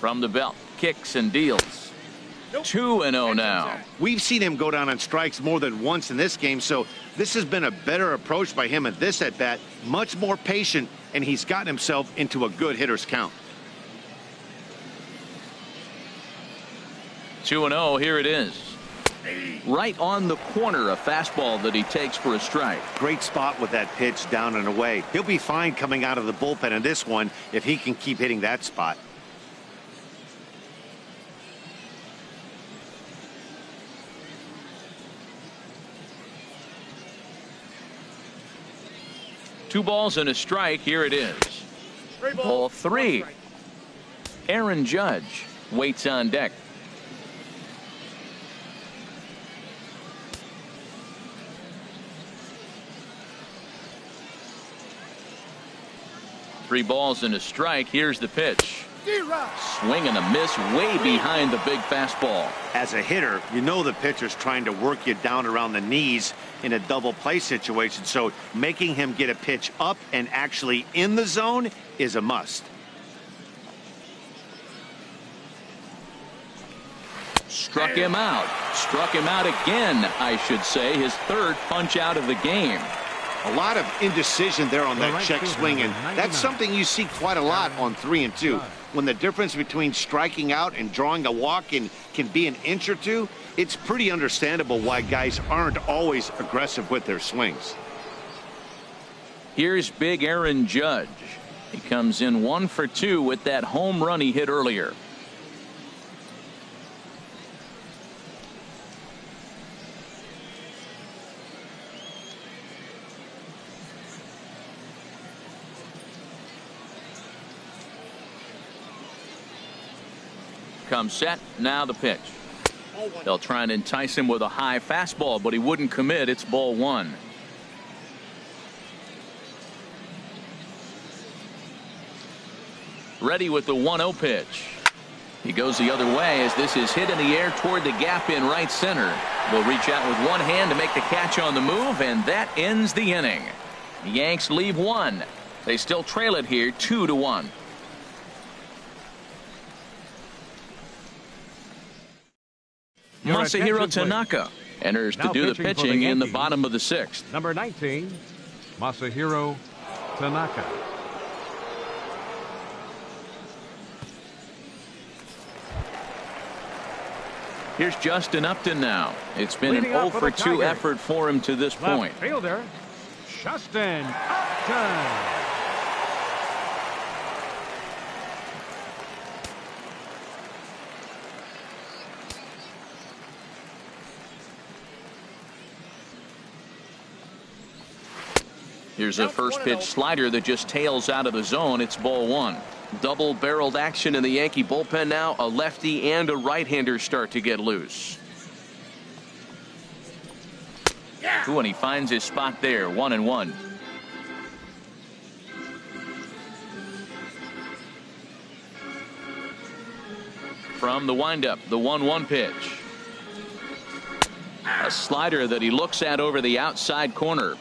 From the belt, kicks and deals. 2-0 now. We've seen him go down on strikes more than once in this game, so this has been a better approach by him at this at-bat. Much more patient, and he's gotten himself into a good hitter's count. 2-0, here it is. Right on the corner, a fastball that he takes for a strike. Great spot with that pitch down and away. He'll be fine coming out of the bullpen in this one if he can keep hitting that spot. Two balls and a strike. Here it is. Ball 3. Aaron Judge waits on deck. Three balls and a strike. Here's the pitch. Swing and a miss way behind the big fastball. As a hitter, you know the pitcher's trying to work you down around the knees in a double play situation, so making him get a pitch up and actually in the zone is a must. Struck him out. Struck him out again, I should say. His 3rd punch out of the game. A lot of indecision there on that check swing, and that's something you see quite a lot on 3 and 2. When the difference between striking out and drawing a walk can be an inch or two, it's pretty understandable why guys aren't always aggressive with their swings. Here's big Aaron Judge. He comes in 1 for 2 with that home run he hit earlier. Comes set, now the pitch. They'll try and entice him with a high fastball, but he wouldn't commit. It's ball 1. Ready with the 1-0 pitch. He goes the other way as this is hit in the air toward the gap in right center. Will reach out with one hand to make the catch on the move, and that ends the inning. The Yanks leave 1. They still trail it here 2-1. Masahiro Tanaka enters to do the pitching in the bottom of the 6th. Number 19, Masahiro Tanaka. Here's Justin Upton now. It's been an 0 for 2 effort for him to this point. Left fielder, Justin Upton. Here's a first pitch slider that just tails out of the zone. It's ball 1. Double barreled action in the Yankee bullpen now. A lefty and a right-hander start to get loose. Ooh, and he finds his spot there. 1-1. From the windup, the 1-1 pitch. A slider that he looks at over the outside corner.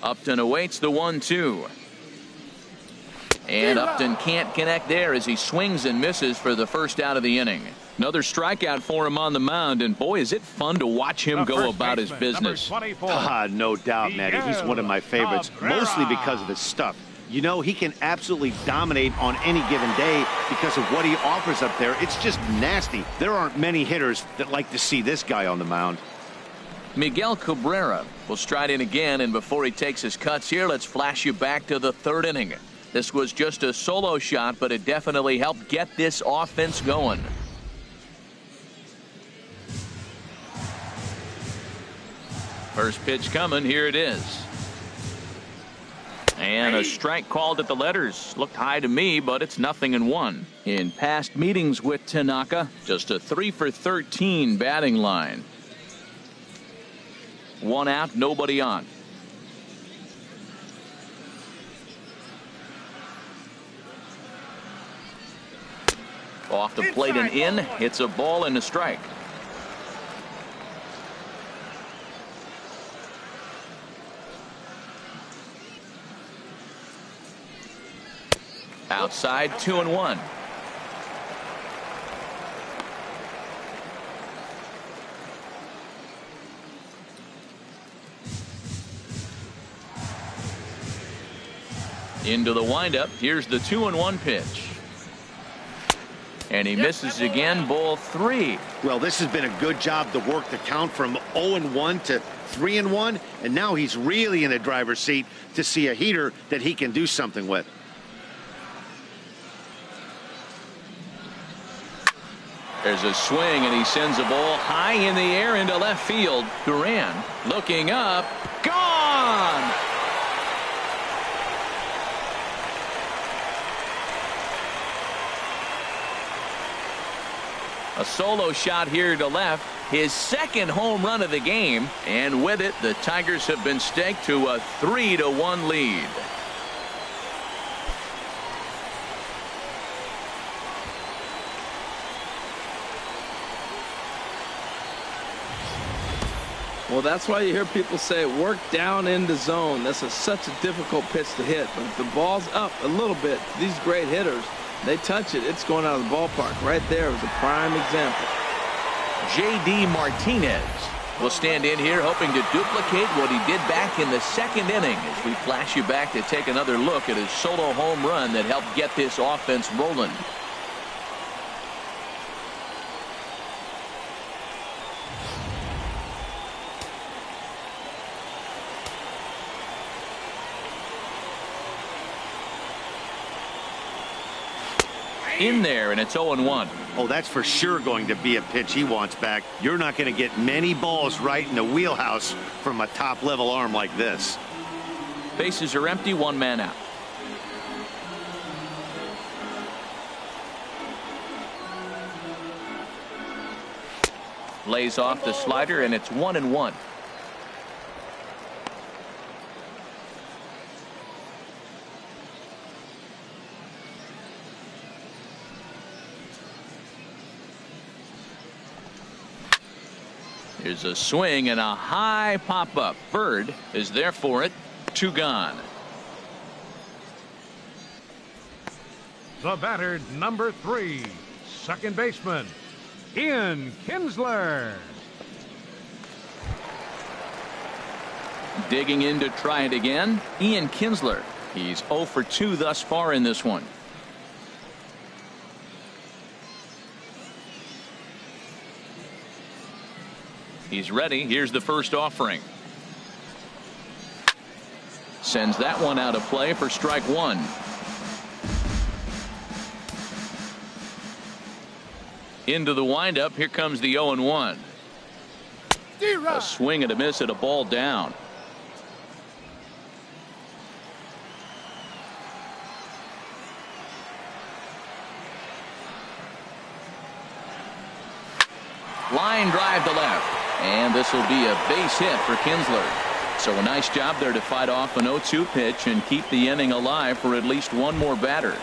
Upton awaits the 1-2. And Upton can't connect there as he swings and misses for the first out of the inning. Another strikeout for him on the mound, and boy, is it fun to watch him go about his business. No doubt, Matty. He's one of my favorites, mostly because of his stuff. You know, he can absolutely dominate on any given day because of what he offers up there. It's just nasty. There aren't many hitters that like to see this guy on the mound. Miguel Cabrera will stride in again, and before he takes his cuts here, let's flash you back to the third inning. This was just a solo shot, but it definitely helped get this offense going. First pitch coming. Here it is. And a strike called at the letters. Looked high to me, but it's 0-1. In past meetings with Tanaka, just a 3 for 13 batting line. 1 out, nobody on. Off the plate and in. It's a ball and a strike. Outside, 2-1. Into the windup. Here's the 2-1 pitch. And he misses again, ball 3. Well, this has been a good job to work the count from 0-1 to 3-1, and now he's really in the driver's seat to see a heater that he can do something with. There's a swing, and he sends a ball high in the air into left field. Duran looking up. Gone! A solo shot here to left. His second home run of the game. And with it, the Tigers have been staked to a 3-1 lead. Well, that's why you hear people say work down in the zone. This is such a difficult pitch to hit. But if the ball's up a little bit, these great hitters, they touch it, it's going out of the ballpark. Right there was a prime example. J.D. Martinez will stand in here hoping to duplicate what he did back in the second inning as we flash you back to take another look at his solo home run that helped get this offense rolling. In there, and it's 0-1. Oh, that's for sure going to be a pitch he wants back. You're not going to get many balls right in the wheelhouse from a top-level arm like this. Bases are empty, 1 man out. Lays off the slider, and it's 1-1. Here's a swing and a high pop-up. Bird is there for it. 2 gone. The batter, number 3, second baseman, Ian Kinsler. Digging in to try it again, Ian Kinsler. He's 0 for 2 thus far in this one. He's ready. Here's the first offering. Sends that one out of play for strike 1. Into the windup. Here comes the 0-1. A swing and a miss at a ball down. Line drive to left. And this will be a base hit for Kinsler. So a nice job there to fight off an 0-2 pitch and keep the inning alive for at least one more batter.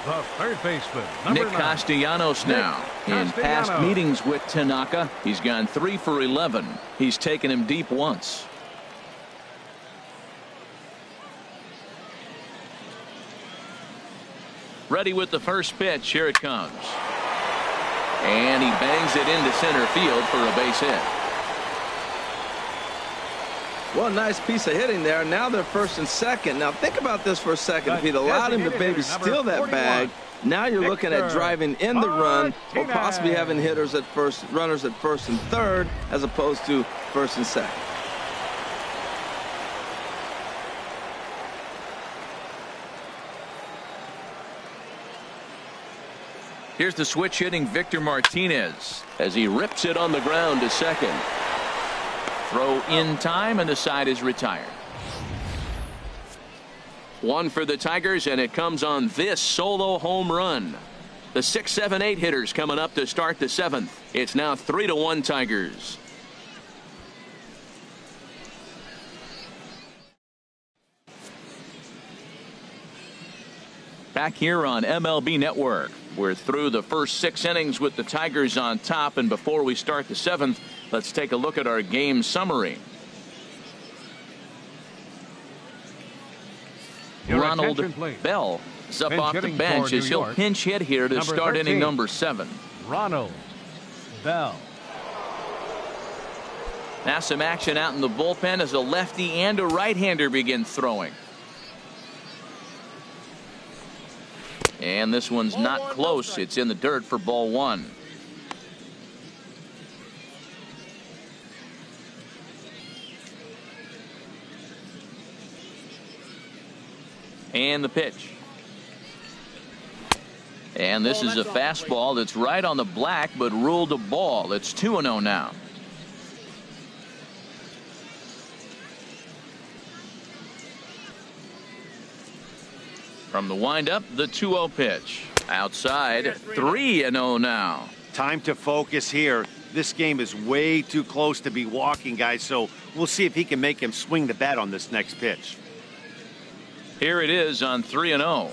The third baseman, Nick 9. Castellanos now. In past meetings with Tanaka, he's gone 3 for 11. He's taken him deep once. Ready with the first pitch. Here it comes. And he bangs it into center field for a base hit. Well, nice piece of hitting there. Now they're first and second. Now think about this for a second. If he'd allowed him to maybe steal that bag, now you're looking at driving in the run or possibly having runners at first and third as opposed to first and second. Here's the switch hitting Victor Martinez as he rips it on the ground to second. Throw in time, and the side is retired. One for the Tigers, and it comes on this solo home run. The 6, 7, 8 hitters coming up to start the 7th. It's now 3-1 Tigers. Back here on MLB Network. We're through the first 6 innings with the Tigers on top, and before we start the 7th, let's take a look at our game summary. Ronald Bell is up off the bench as he'll pinch hit here to start inning number 7. Ronald Bell. Now some action out in the bullpen as a lefty and a right-hander begin throwing. And this one's not close. It's in the dirt for ball 1. And the pitch. And this is a fastball that's right on the black but ruled a ball. It's 2-0 now. From the windup, the 2-0 pitch. Outside, 3-0 now. Time to focus here. This game is way too close to be walking, guys, so we'll see if he can make him swing the bat on this next pitch. Here it is on 3-0.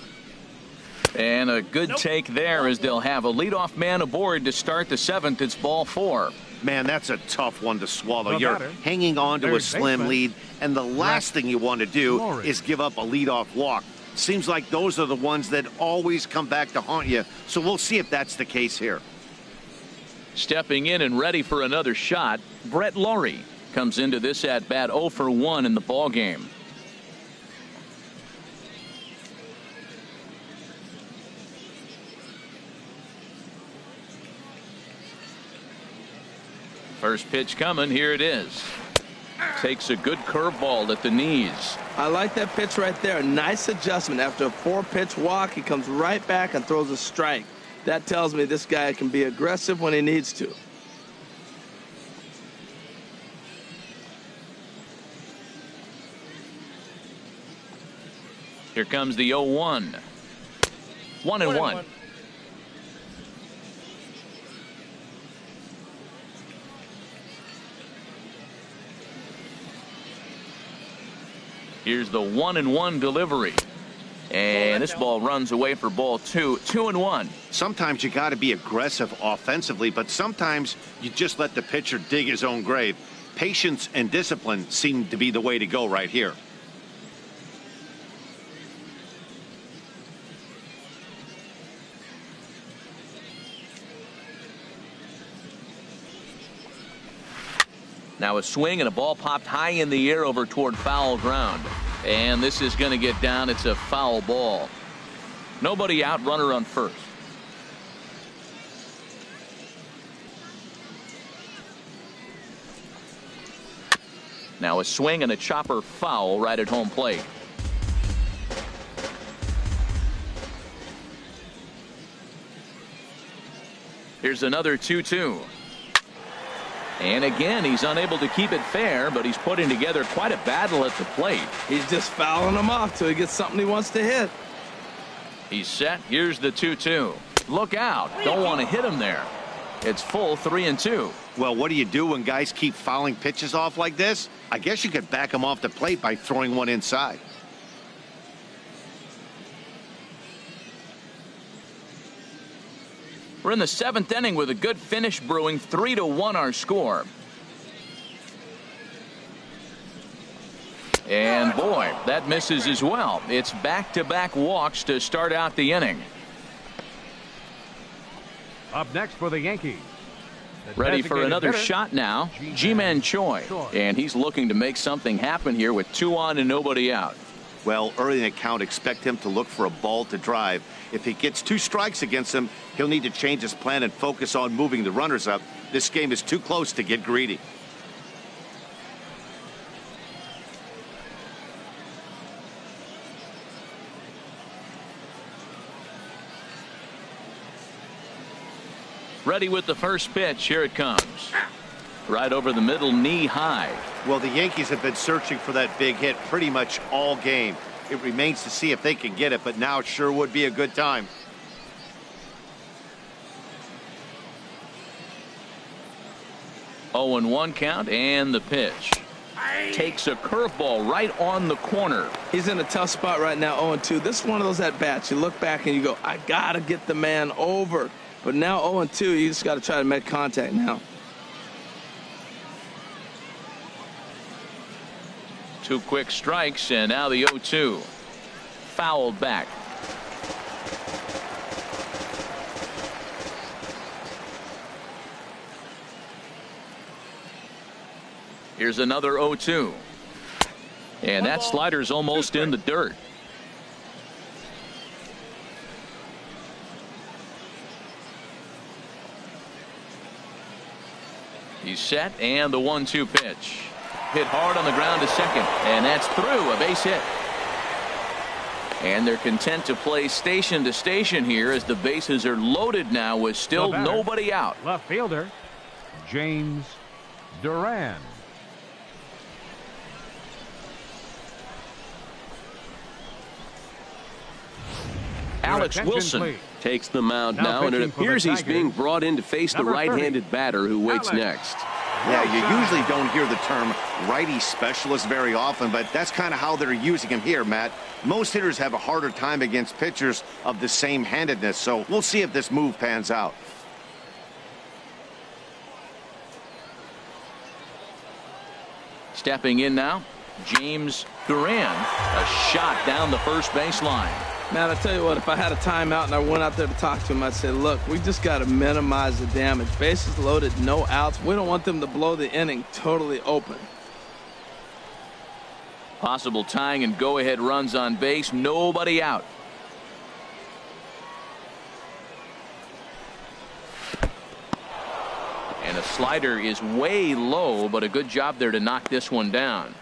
And a good take there as they'll have a leadoff man aboard to start the 7th. It's ball 4. Man, that's a tough one to swallow. You're hanging on to a slim lead, and the last thing you want to do is give up a leadoff walk. Seems like those are the ones that always come back to haunt you, so we'll see if that's the case here. Stepping in and ready for another shot, Brett Laurie comes into this at bat 0 for 1 in the ball game. First pitch coming. Here it is. Takes a good curveball at the knees. I like that pitch right there. Nice adjustment. After a 4-pitch walk, he comes right back and throws a strike. That tells me this guy can be aggressive when he needs to. Here comes the 0-1. 1-1. Here's the 1-1 delivery. And this ball runs away for ball 2. 2-1. Sometimes you got to be aggressive offensively, but sometimes you just let the pitcher dig his own grave. Patience and discipline seem to be the way to go right here. Now a swing and a ball popped high in the air over toward foul ground. And this is going to get down. It's a foul ball. Nobody out, runner on first. Now a swing and a chopper foul right at home plate. Here's another 2-2. And again, he's unable to keep it fair, but he's putting together quite a battle at the plate. He's just fouling him off till he gets something he wants to hit. He's set. Here's the 2-2. Look out. Don't want to hit him there. It's full 3-2. Well, what do you do when guys keep fouling pitches off like this? I guess you could back them off the plate by throwing one inside. We're in the 7th inning with a good finish brewing. 3-1 our score. And boy, that misses as well. It's back-to-back walks to start out the inning. Up next for the Yankees. Ready for another shot now, Ji-Man Choi. And he's looking to make something happen here with 2 on and nobody out. Well, early in the count, expect him to look for a ball to drive. If he gets 2 strikes against him, he'll need to change his plan and focus on moving the runners up. This game is too close to get greedy. Ready with the first pitch. Here it comes. Right over the middle, knee high. Well, the Yankees have been searching for that big hit pretty much all game. It remains to see if they can get it, but now it sure would be a good time. Oh, and 1 count, and the pitch. Takes a curveball right on the corner. He's in a tough spot right now, 0-2. This is one of those at-bats. You look back and you go, I got to get the man over. But now 0-2, you just got to try to make contact now. 2 quick strikes, and now the 0-2. Fouled back. Here's another 0-2. And that slider's almost in the dirt. He's set, and the 1-2 pitch. Hit hard on the ground to second, and that's through. A base hit. And they're content to play station to station here as the bases are loaded now with still nobody out. Left fielder, James Duran. Alex Wilson takes the mound now, and it appears he's being brought in to face the right-handed batter who waits next. Yeah, you usually don't hear the term righty specialist very often, but that's kind of how they're using him here, Matt. Most hitters have a harder time against pitchers of the same handedness, so we'll see if this move pans out. Stepping in now, James Duran. A shot down the first baseline. Man, I tell you what, if I had a timeout and I went out there to talk to him, I'd say, look, we just got to minimize the damage. Bases loaded, no outs. We don't want them to blow the inning totally open. Possible tying and go-ahead runs on base. Nobody out. And a slider is way low, but a good job there to knock this one down.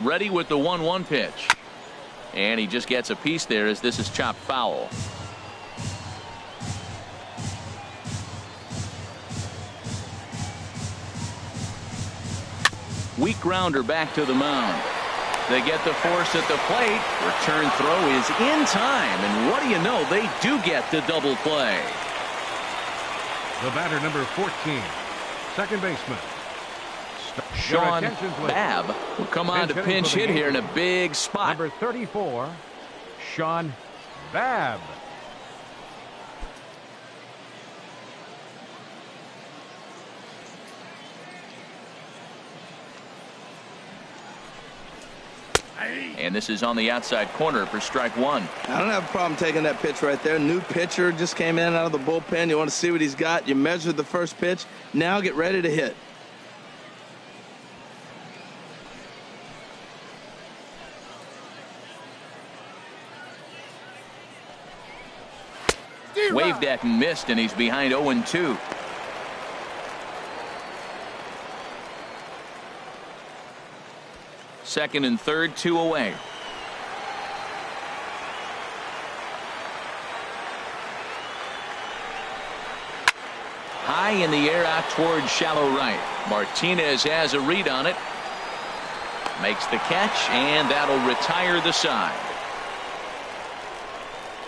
Ready with the 1-1 pitch. And he just gets a piece there as this is chopped foul. Weak grounder back to the mound. They get the force at the plate. Return throw is in time. And what do you know? They do get the double play. The batter, number 14, second baseman, Sean Babb will come on to pinch hit here in a big spot. Number 34, Sean Babb. And this is on the outside corner for strike 1. I don't have a problem taking that pitch right there. New pitcher just came in out of the bullpen. You want to see what he's got. You measure the first pitch. Now get ready to hit. Waved at and missed, and he's behind 0-2. Second and third, 2 away. High in the air out towards shallow right. Martinez has a read on it. Makes the catch, and that'll retire the side.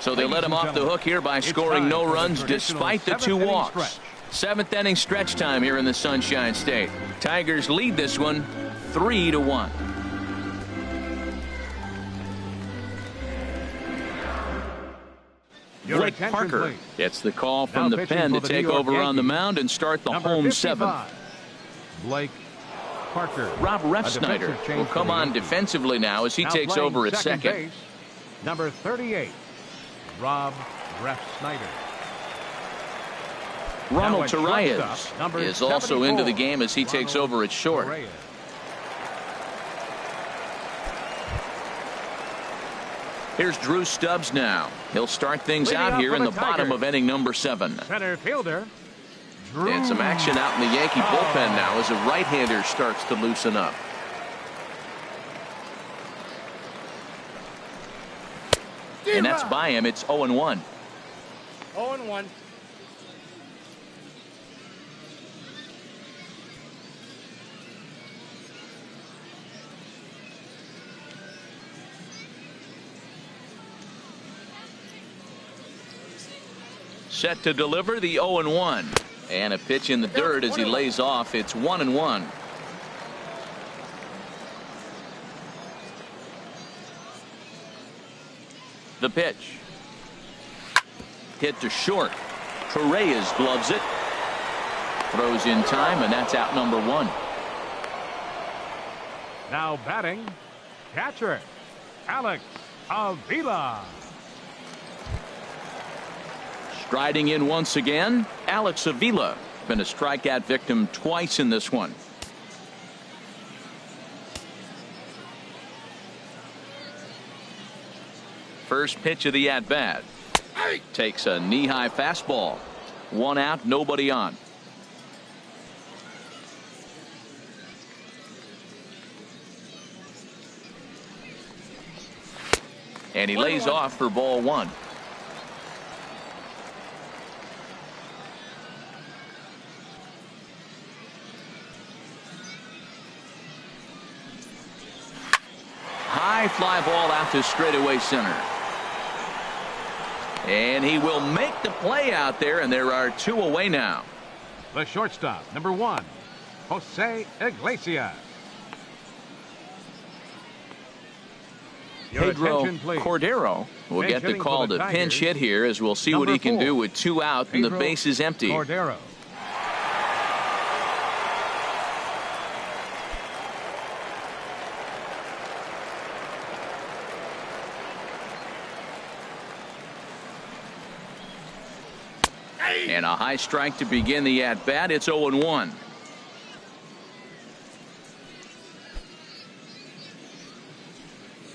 So they let him off the hook here by scoring no runs despite the 2 walks. 7th inning stretch time here in the Sunshine State. Tigers lead this one 3-1. Blake Parker gets the call from the pen to take over on the mound and start the home 7th. Blake Parker. Rob Refsnyder will come on defensively now as he takes over at second. Base, number 38, Rob Refsnyder. Ronald Torreyes is also into the game as he takes over at short. Here's Drew Stubbs now. He'll start things out here in the bottom of inning number 7. Center fielder. And some action out in the Yankee bullpen now as a right-hander starts to loosen up. And that's by him. It's 0-1. 0-1. Set to deliver the 0-1. And a pitch in the dirt as he lays off. It's 1-1. The pitch. Hit to short. Torreyes gloves it. Throws in time, and that's out number 1. Now batting, catcher, Alex Avila. Striding in once again, Alex Avila. Been a strikeout victim twice in this one. First pitch of the at-bat. Takes a knee-high fastball. 1 out, nobody on. And he lays off for ball 1. High fly ball out to straightaway center. And he will make the play out there, and there are 2 away now. The shortstop, number 1, Jose Iglesias. Pedro Cordero will get the call to pinch hit here, as we'll see what he can do with 2 out and the base is empty. Cordero. And a high strike to begin the at-bat. It's 0-1.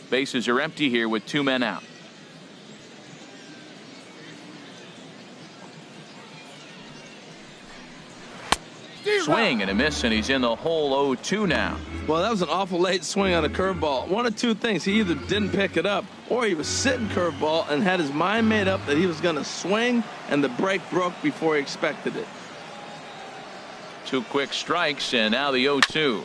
Bases are empty here with 2 men out. Swing and a miss, and he's in the hole 0-2 now. Well, that was an awful late swing on a curveball. One of 2 things. He either didn't pick it up, or he was sitting curveball and had his mind made up that he was going to swing, and the break broke before he expected it. 2 quick strikes, and now the 0-2.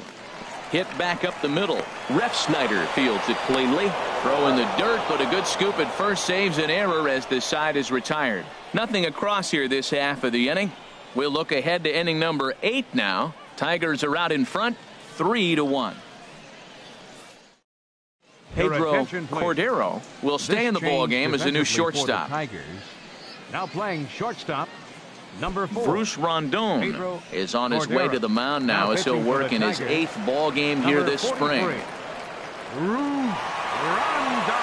Hit back up the middle. Refsnyder fields it cleanly. Throw in the dirt, but a good scoop at first saves an error as the side is retired. Nothing across here this half of the inning. We'll look ahead to inning number 8 now. Tigers are out in front, 3-1. Pedro Cordero will stay in the ball game as the new shortstop. Now playing shortstop, number 4. Bruce Rondon is on his way to the mound now as he'll work in his 8th ball game here this spring. Bruce Rondon.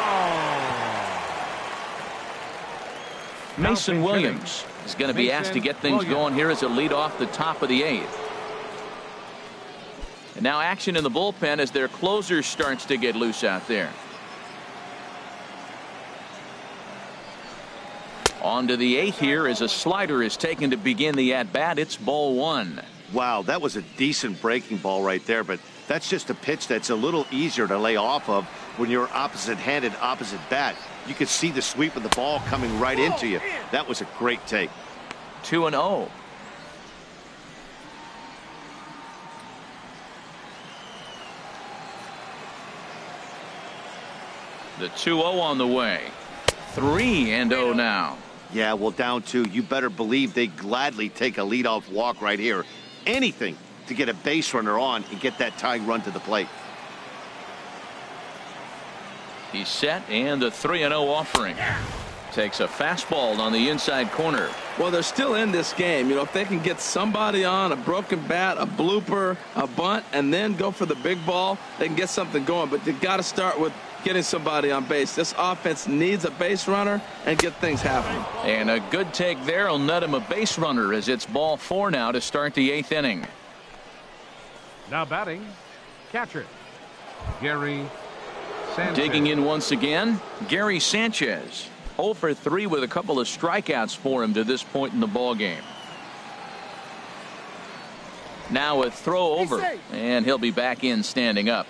Mason Williams is going to be asked to get things going here as a lead off the top of the 8th. And now action in the bullpen as their closer starts to get loose out there. On to the 8th here as a slider is taken to begin the at-bat. It's ball 1. Wow, that was a decent breaking ball right there, but that's just a pitch that's a little easier to lay off of when you're opposite-handed, opposite bat. You could see the sweep of the ball coming right into you. That was a great take. 2-0. The 2-0 on the way. 3-0 now. Yeah, well, down 2. You better believe they gladly take a leadoff walk right here. Anything to get a base runner on and get that tying run to the plate. He's set, and the 3-0 offering. Takes a fastball on the inside corner. Well, they're still in this game. You know, if they can get somebody on, a broken bat, a blooper, a bunt, and then go for the big ball, they can get something going. But they've got to start with getting somebody on base. This offense needs a base runner and get things happening. And a good take there will net him a base runner as it's ball 4 now to start the 8th inning. Now batting, catcher, Gary Sanchez. Digging in once again, Gary Sanchez. 0 for 3 with a couple of strikeouts for him to this point in the ball game. Now a throw over, and he'll be back in standing up.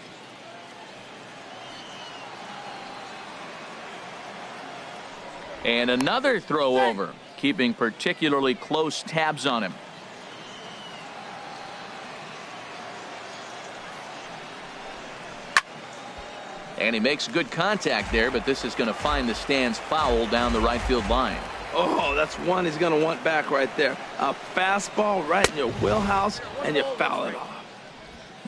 And another throw over, keeping particularly close tabs on him. And he makes good contact there, but this is going to find the stands foul down the right field line. Oh, that's one he's going to want back right there. A fastball right in your wheelhouse, and you foul it off.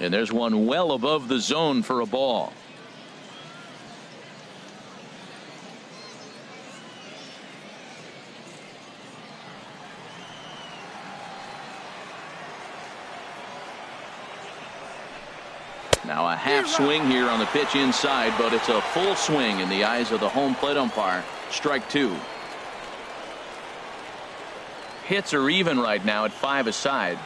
And there's one well above the zone for a ball. Now a half swing here on the pitch inside, but it's a full swing in the eyes of the home plate umpire. Strike 2. Hits are even right now at 5 aside.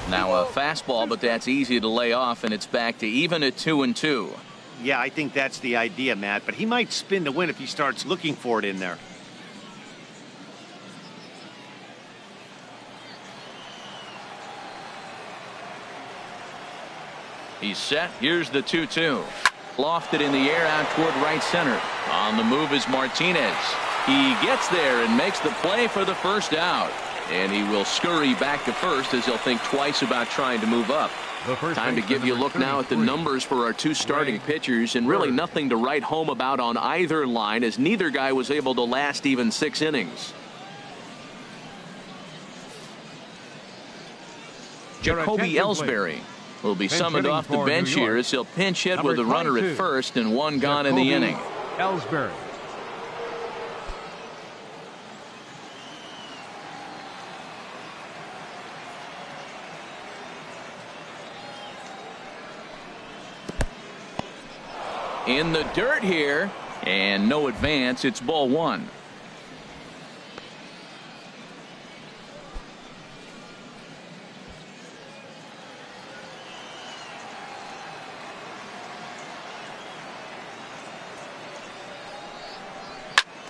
Now a fastball, but that's easy to lay off, and it's back to even at 2-2. Yeah, I think that's the idea, Matt, but he might spin to win if he starts looking for it in there. He's set. Here's the 2-2. Lofted in the air out toward right center. On the move is Martinez. He gets there and makes the play for the first out. And he will scurry back to first as he'll think twice about trying to move up. Time to give you a look now at the numbers for our 2 starting pitchers, and really nothing to write home about on either line, as neither guy was able to last even 6 innings. Jacoby Ellsbury will be summoned off the bench here as he'll pinch hit with a runner at first and 1 gone in the inning. Ellsbury. In the dirt here, and no advance. It's ball 1.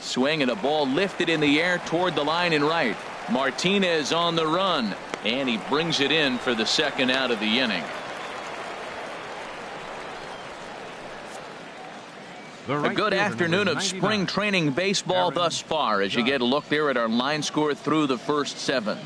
Swing and a ball lifted in the air toward the line and right. Martinez on the run, and he brings it in for the 2nd out of the inning. A good afternoon of spring training baseball thus far as you get a look there at our line score through the first 7.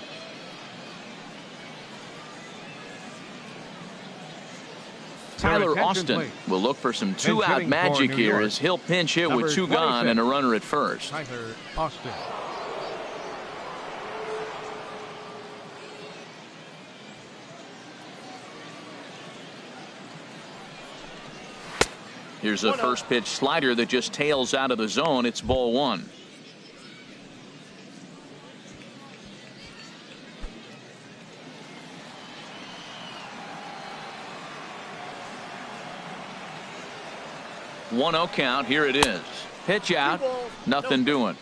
Tyler Austin will look for some 2-out magic here as he'll pinch hit with 2 gone and a runner at first. Tyler Austin. Here's a first pitch slider that just tails out of the zone. It's ball 1. One 0 count. Here it is. Pitch out. Nothing doing.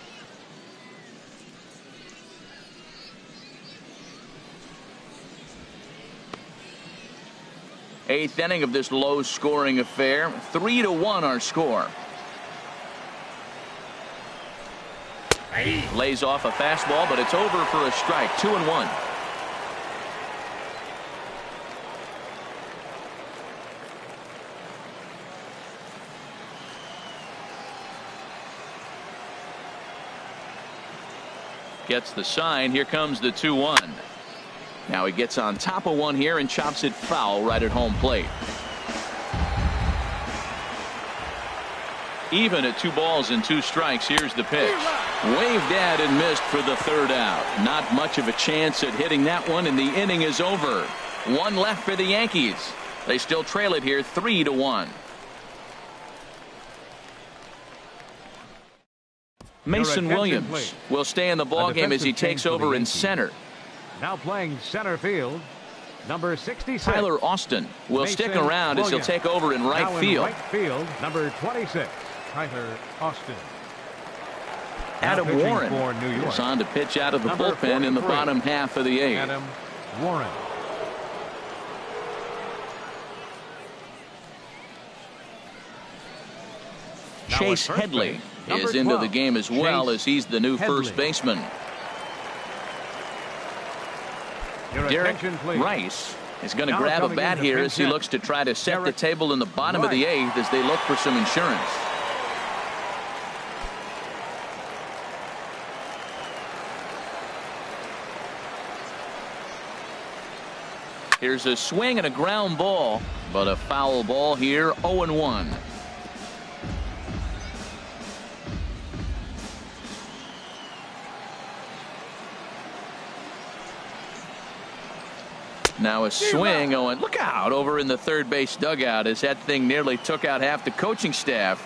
Eighth inning of this low scoring affair. 3-1 our score. Lays off a fastball, but it's over for a strike. 2-1. Gets the sign. Here comes the 2-1. Now he gets on top of one here and chops it foul right at home plate. Even at 2 balls and 2 strikes. Here's the pitch. Waved at and missed for the 3rd out. Not much of a chance at hitting that one, and the inning is over. 1 left for the Yankees. They still trail it here 3-1. Mason Williams will stay in the ballgame as he takes over in center. Now playing center field, number 66. Tyler Austin will stick around as he'll take over in right field. Right field, number 26, Tyler Austin. Adam Warren is on to pitch out of the bullpen in the bottom half of the 8th. Adam Warren. Chase Headley is into the game as well, as he's the new first baseman. Derek Rice is going to grab a bat here as he looks to try to set the table in the bottom of the 8th as they look for some insurance. Here's a swing and a ground ball, but a foul ball here. 0-1. Now a swing. Oh, and look out over in the third base dugout as that thing nearly took out half the coaching staff.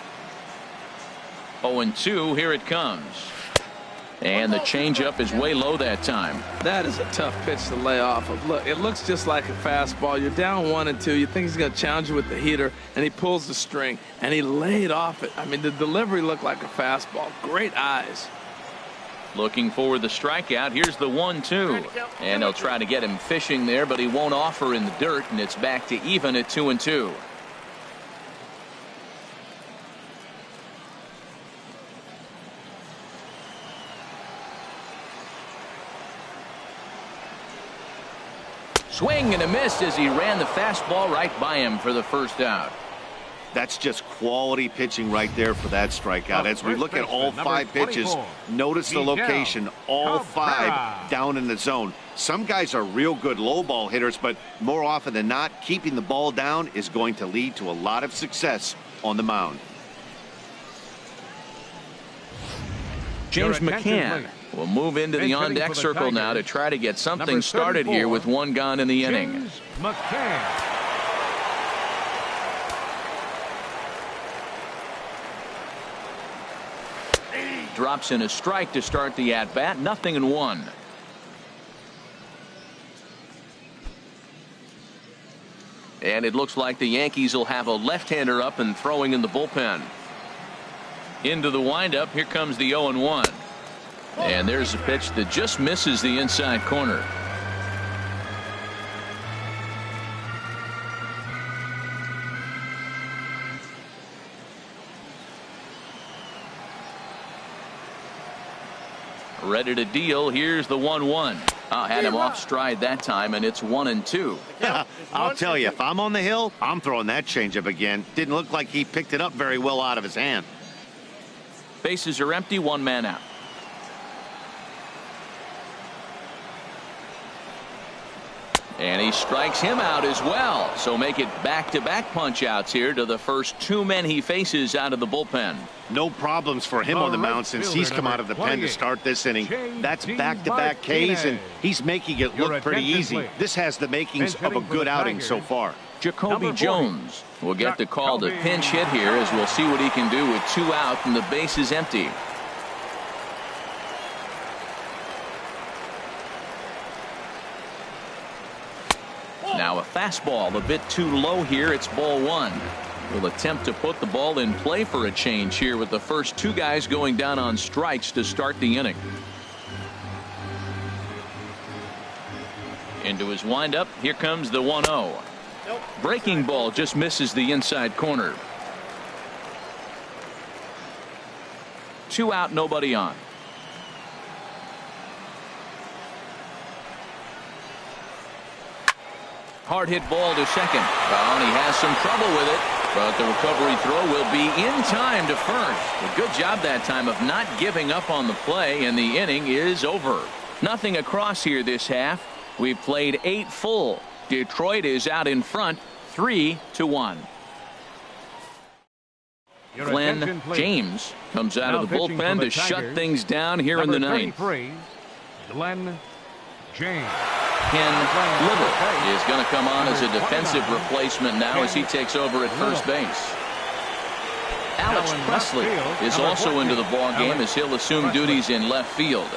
0-2. Here it comes. And the changeup is way low that time. That is a tough pitch to lay off of. Look, it looks just like a fastball. You're down 1-2. You think he's going to challenge you with the heater, and he pulls the string, and he laid off it. I mean, the delivery looked like a fastball. Great eyes. Looking for the strikeout. Here's the 1-2. And they'll try to get him fishing there, but he won't offer in the dirt, and it's back to even at 2-2. Swing and a miss as he ran the fastball right by him for the first out. That's just quality pitching right there for that strikeout. As we look at all 5 pitches, notice the location, all 5 down in the zone. Some guys are real good low ball hitters, but more often than not, keeping the ball down is going to lead to a lot of success on the mound. James McCann will move into the on-deck circle now to try to get something started here with 1 gone in the inning. James McCann. Drops in a strike to start the at-bat. 0-1. And it looks like the Yankees will have a left-hander up and throwing in the bullpen. Into the windup. Here comes the 0-1. And there's a pitch that just misses the inside corner. Ready to deal. Here's the 1-1. Had him off stride that time, and it's 1-2. I'll tell you, if I'm on the hill, I'm throwing that changeup again. Didn't look like he picked it up very well out of his hand. Bases are empty. 1 man out. And he strikes him out as well. So make it back-to-back punch-outs here to the first 2 men he faces out of the bullpen. No problems for him on the mound since he's come out of the pen to start this inning. That's back-to-back Ks, and he's making it look pretty easy. This has the makings of a good outing so far. Jacoby Jones will get the call to pinch hit here, as we'll see what he can do with 2 out and the base is empty. Now a fastball a bit too low here. It's ball 1. Will attempt to put the ball in play for a change here with the first 2 guys going down on strikes to start the inning. Into his windup. Here comes the 1-0. Breaking ball just misses the inside corner. 2 out, nobody on. Hard hit ball to second. Well, and he has some trouble with it, but the recovery throw will be in time to first. A good job that time of not giving up on the play, and the inning is over. Nothing across here this half. We've played 8 full. Detroit is out in front 3-1. Glenn James comes out of the bullpen to shut things down here in the ninth. Glenn James. Ken Little is going to come on as a defensive replacement now as he takes over at first base. Alex Presley is also into the ball game as he'll assume duties in left field.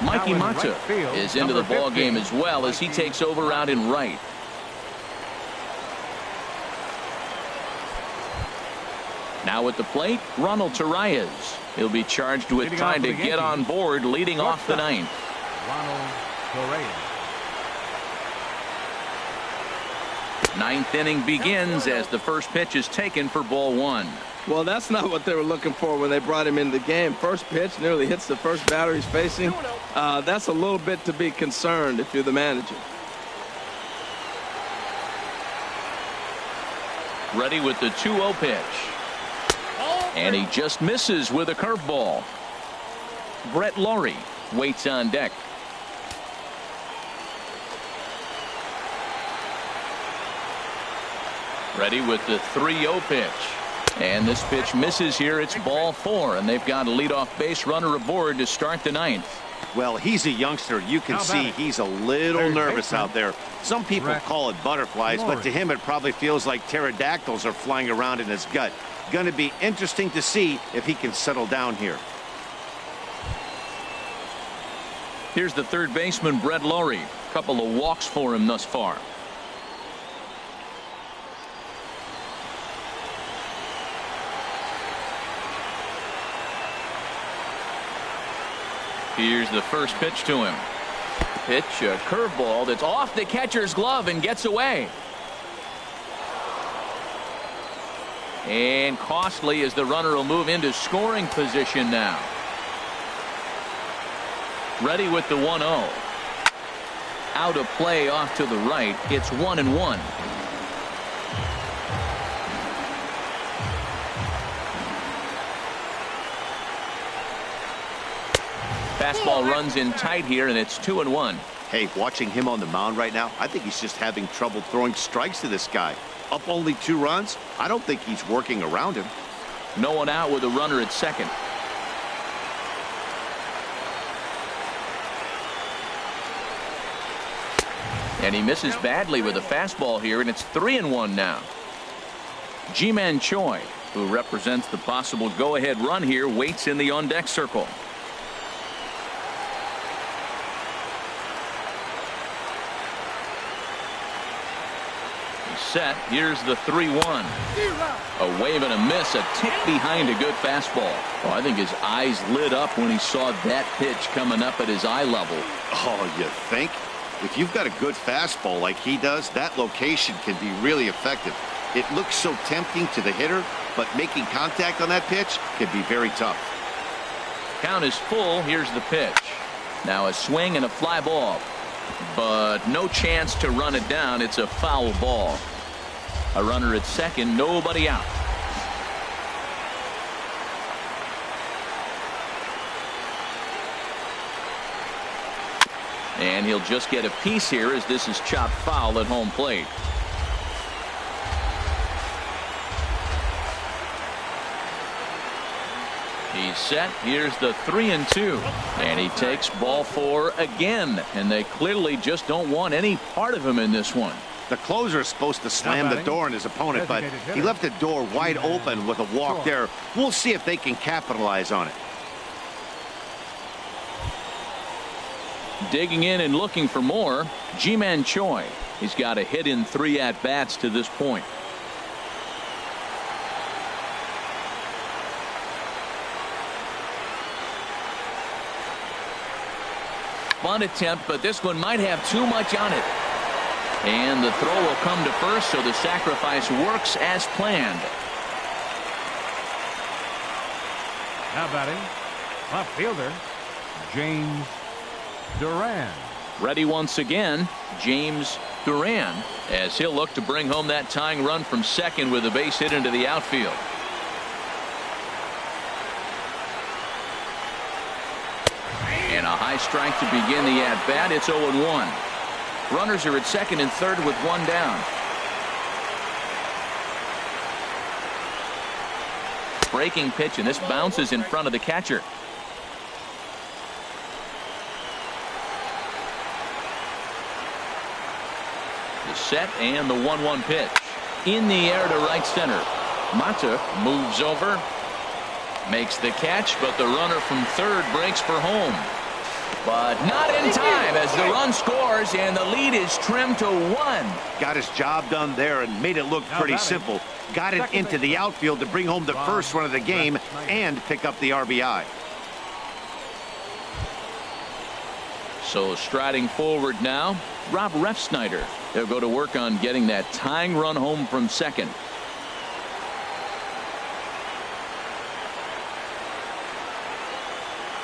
Mikey Mata is into the ball game as well as he takes over out in right. Now at the plate, Ronald Torreyes. He'll be charged with trying to get on board leading off the ninth. Ronald Torreyes. Ninth inning begins as the first pitch is taken for ball 1. Well, that's not what they were looking for when they brought him into the game. First pitch nearly hits the first batter he's facing. That's a little bit to be concerned if you're the manager. Ready with the 2-0 pitch. And he just misses with a curveball. Brett Laurie waits on deck. Ready with the 3-0 pitch. And this pitch misses here. It's ball 4, and they've got a leadoff base runner aboard to start the ninth. Well, he's a youngster. You can see he's a little nervous out there. Some people call it butterflies, but to him it probably feels like pterodactyls are flying around in his gut. Going to be interesting to see if he can settle down here. Here's the third baseman, Brett Laurie. A couple of walks for him thus far. Here's the first pitch to him. Pitch, a curveball that's off the catcher's glove and gets away. And costly as the runner will move into scoring position now. Ready with the 1-0. Out of play off to the right. It's 1-1. Fastball runs in tight here, and it's 2-1. Hey, watching him on the mound right now, I think he's just having trouble throwing strikes to this guy. Up only 2 runs. I don't think he's working around him. No one out with a runner at second. And he misses badly with a fastball here, and it's 3-1 now. Ji-Man Choi, who represents the possible go-ahead run here, waits in the on-deck circle. Set. Here's the 3-1. A wave and a miss, a tick behind a good fastball. Oh, I think his eyes lit up when he saw that pitch coming up at his eye level. Oh, you think? If you've got a good fastball like he does, that location can be really effective. It looks so tempting to the hitter, but making contact on that pitch can be very tough. Count is full. Here's the pitch. Now a swing and a fly ball, but no chance to run it down. It's a foul ball. A runner at second, nobody out. And he'll just get a piece here as this is chopped foul at home plate. He's set. Here's the 3-2. And he takes ball 4 again. And they clearly just don't want any part of him in this one. The closer is supposed to slam the door on his opponent, but he left the door wide open with a walk there. We'll see if they can capitalize on it. Digging in and looking for more, Ji-Man Choi. He's got a hit in 3 at-bats to this point. Bunt attempt, but this one might have too much on it. And the throw will come to first, so the sacrifice works as planned. Now batting, left fielder, James Duran. Ready once again, James Duran, as he'll look to bring home that tying run from second with a base hit into the outfield. And a high strike to begin the at-bat. It's 0-1. Runners are at second and third with one down. Breaking pitch, and this bounces in front of the catcher. The set and the 1-1 pitch. In the air to right center. Mata moves over, makes the catch, but the runner from third breaks for home. But not in time as the run scores and the lead is trimmed to 1. Got his job done there and made it look pretty simple. Got it into the outfield to bring home the first run of the game and pick up the RBI. So striding forward now, Rob Refsnyder. They'll go to work on getting that tying run home from second.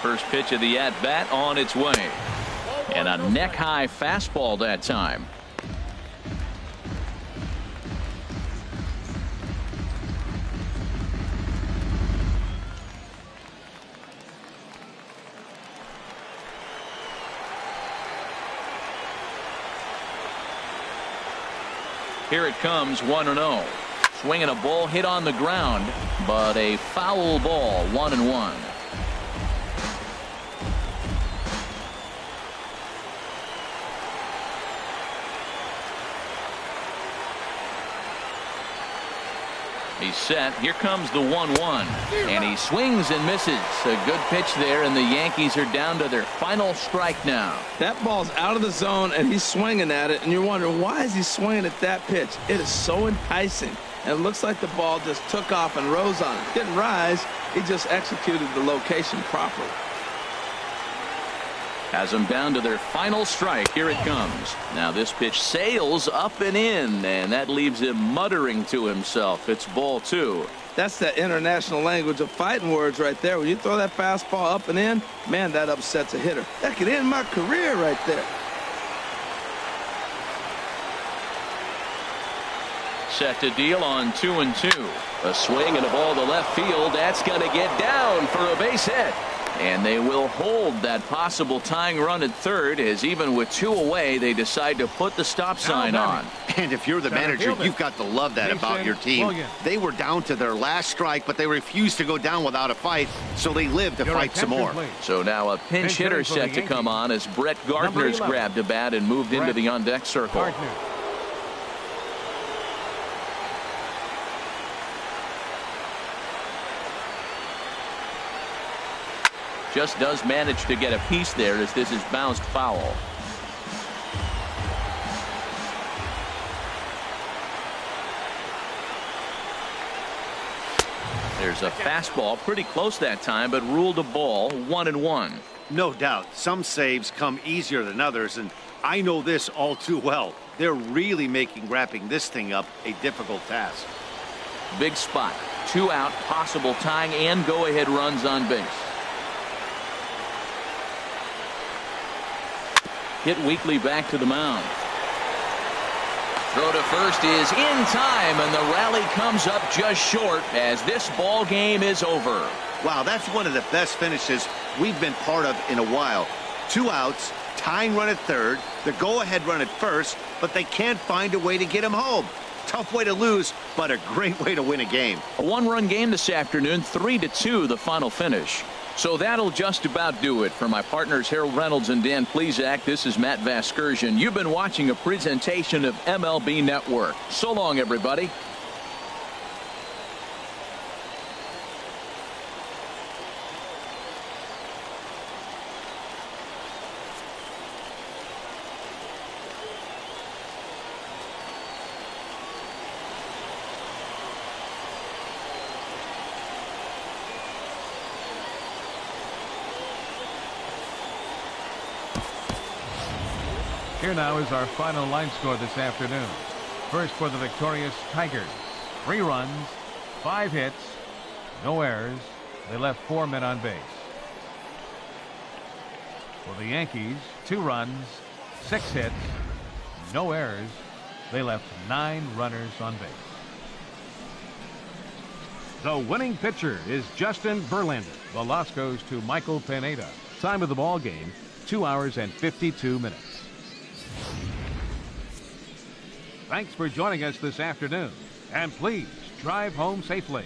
First pitch of the at-bat on its way. And a neck-high fastball that time. Here it comes, 1-0. Swinging a ball hit on the ground, but a foul ball, 1-1. He's set. Here comes the 1-1. And he swings and misses. A good pitch there, and the Yankees are down to their final strike now. That ball's out of the zone, and he's swinging at it, and you're wondering, why is he swinging at that pitch? It is so enticing. And it looks like the ball just took off and rose on it. Didn't rise. He just executed the location properly. Has them down to their final strike. Here it comes. Now this pitch sails up and in, and that leaves him muttering to himself. It's ball 2. That's that international language of fighting words right there. When you throw that fastball up and in, man, that upsets a hitter. That could end my career right there. Set to deal on 2-2. A swing and a ball to left field. That's going to get down for a base hit. And they will hold that possible tying run at third, as even with 2 away, they decide to put the stop sign on. And if you're the manager, you've got to love that about your team. They were down to their last strike, but they refused to go down without a fight, so they lived to fight some more. So now a pinch hitter set to come on as Brett Gardner's grabbed a bat and moved into the on-deck circle. Just does manage to get a piece there as this is bounced foul. There's a fastball pretty close that time, but ruled a ball, 1-1. No doubt. Some saves come easier than others, and I know this all too well. They're really making wrapping this thing up a difficult task. Big spot. 2 out, possible tying and go-ahead runs on base. Hit weakly back to the mound. Throw to first is in time, and the rally comes up just short as this ball game is over. Wow, that's one of the best finishes we've been part of in a while. 2 outs, tying run at third, the go-ahead run at first, but they can't find a way to get him home. Tough way to lose, but a great way to win a game. A 1-run game this afternoon, 3-2 the final finish. So that'll just about do it. For my partners Harold Reynolds and Dan Plesac, this is Matt Vasgersian. You've been watching a presentation of MLB Network. So long, everybody. Here now is our final line score this afternoon. First for the victorious Tigers. 3 runs, 5 hits, no errors. They left 4 men on base. For the Yankees, 2 runs, 6 hits, no errors. They left 9 runners on base. The winning pitcher is Justin Verlander. The loss goes to Michael Pineda. Time of the ball game, 2 hours and 52 minutes. Thanks for joining us this afternoon, and please drive home safely.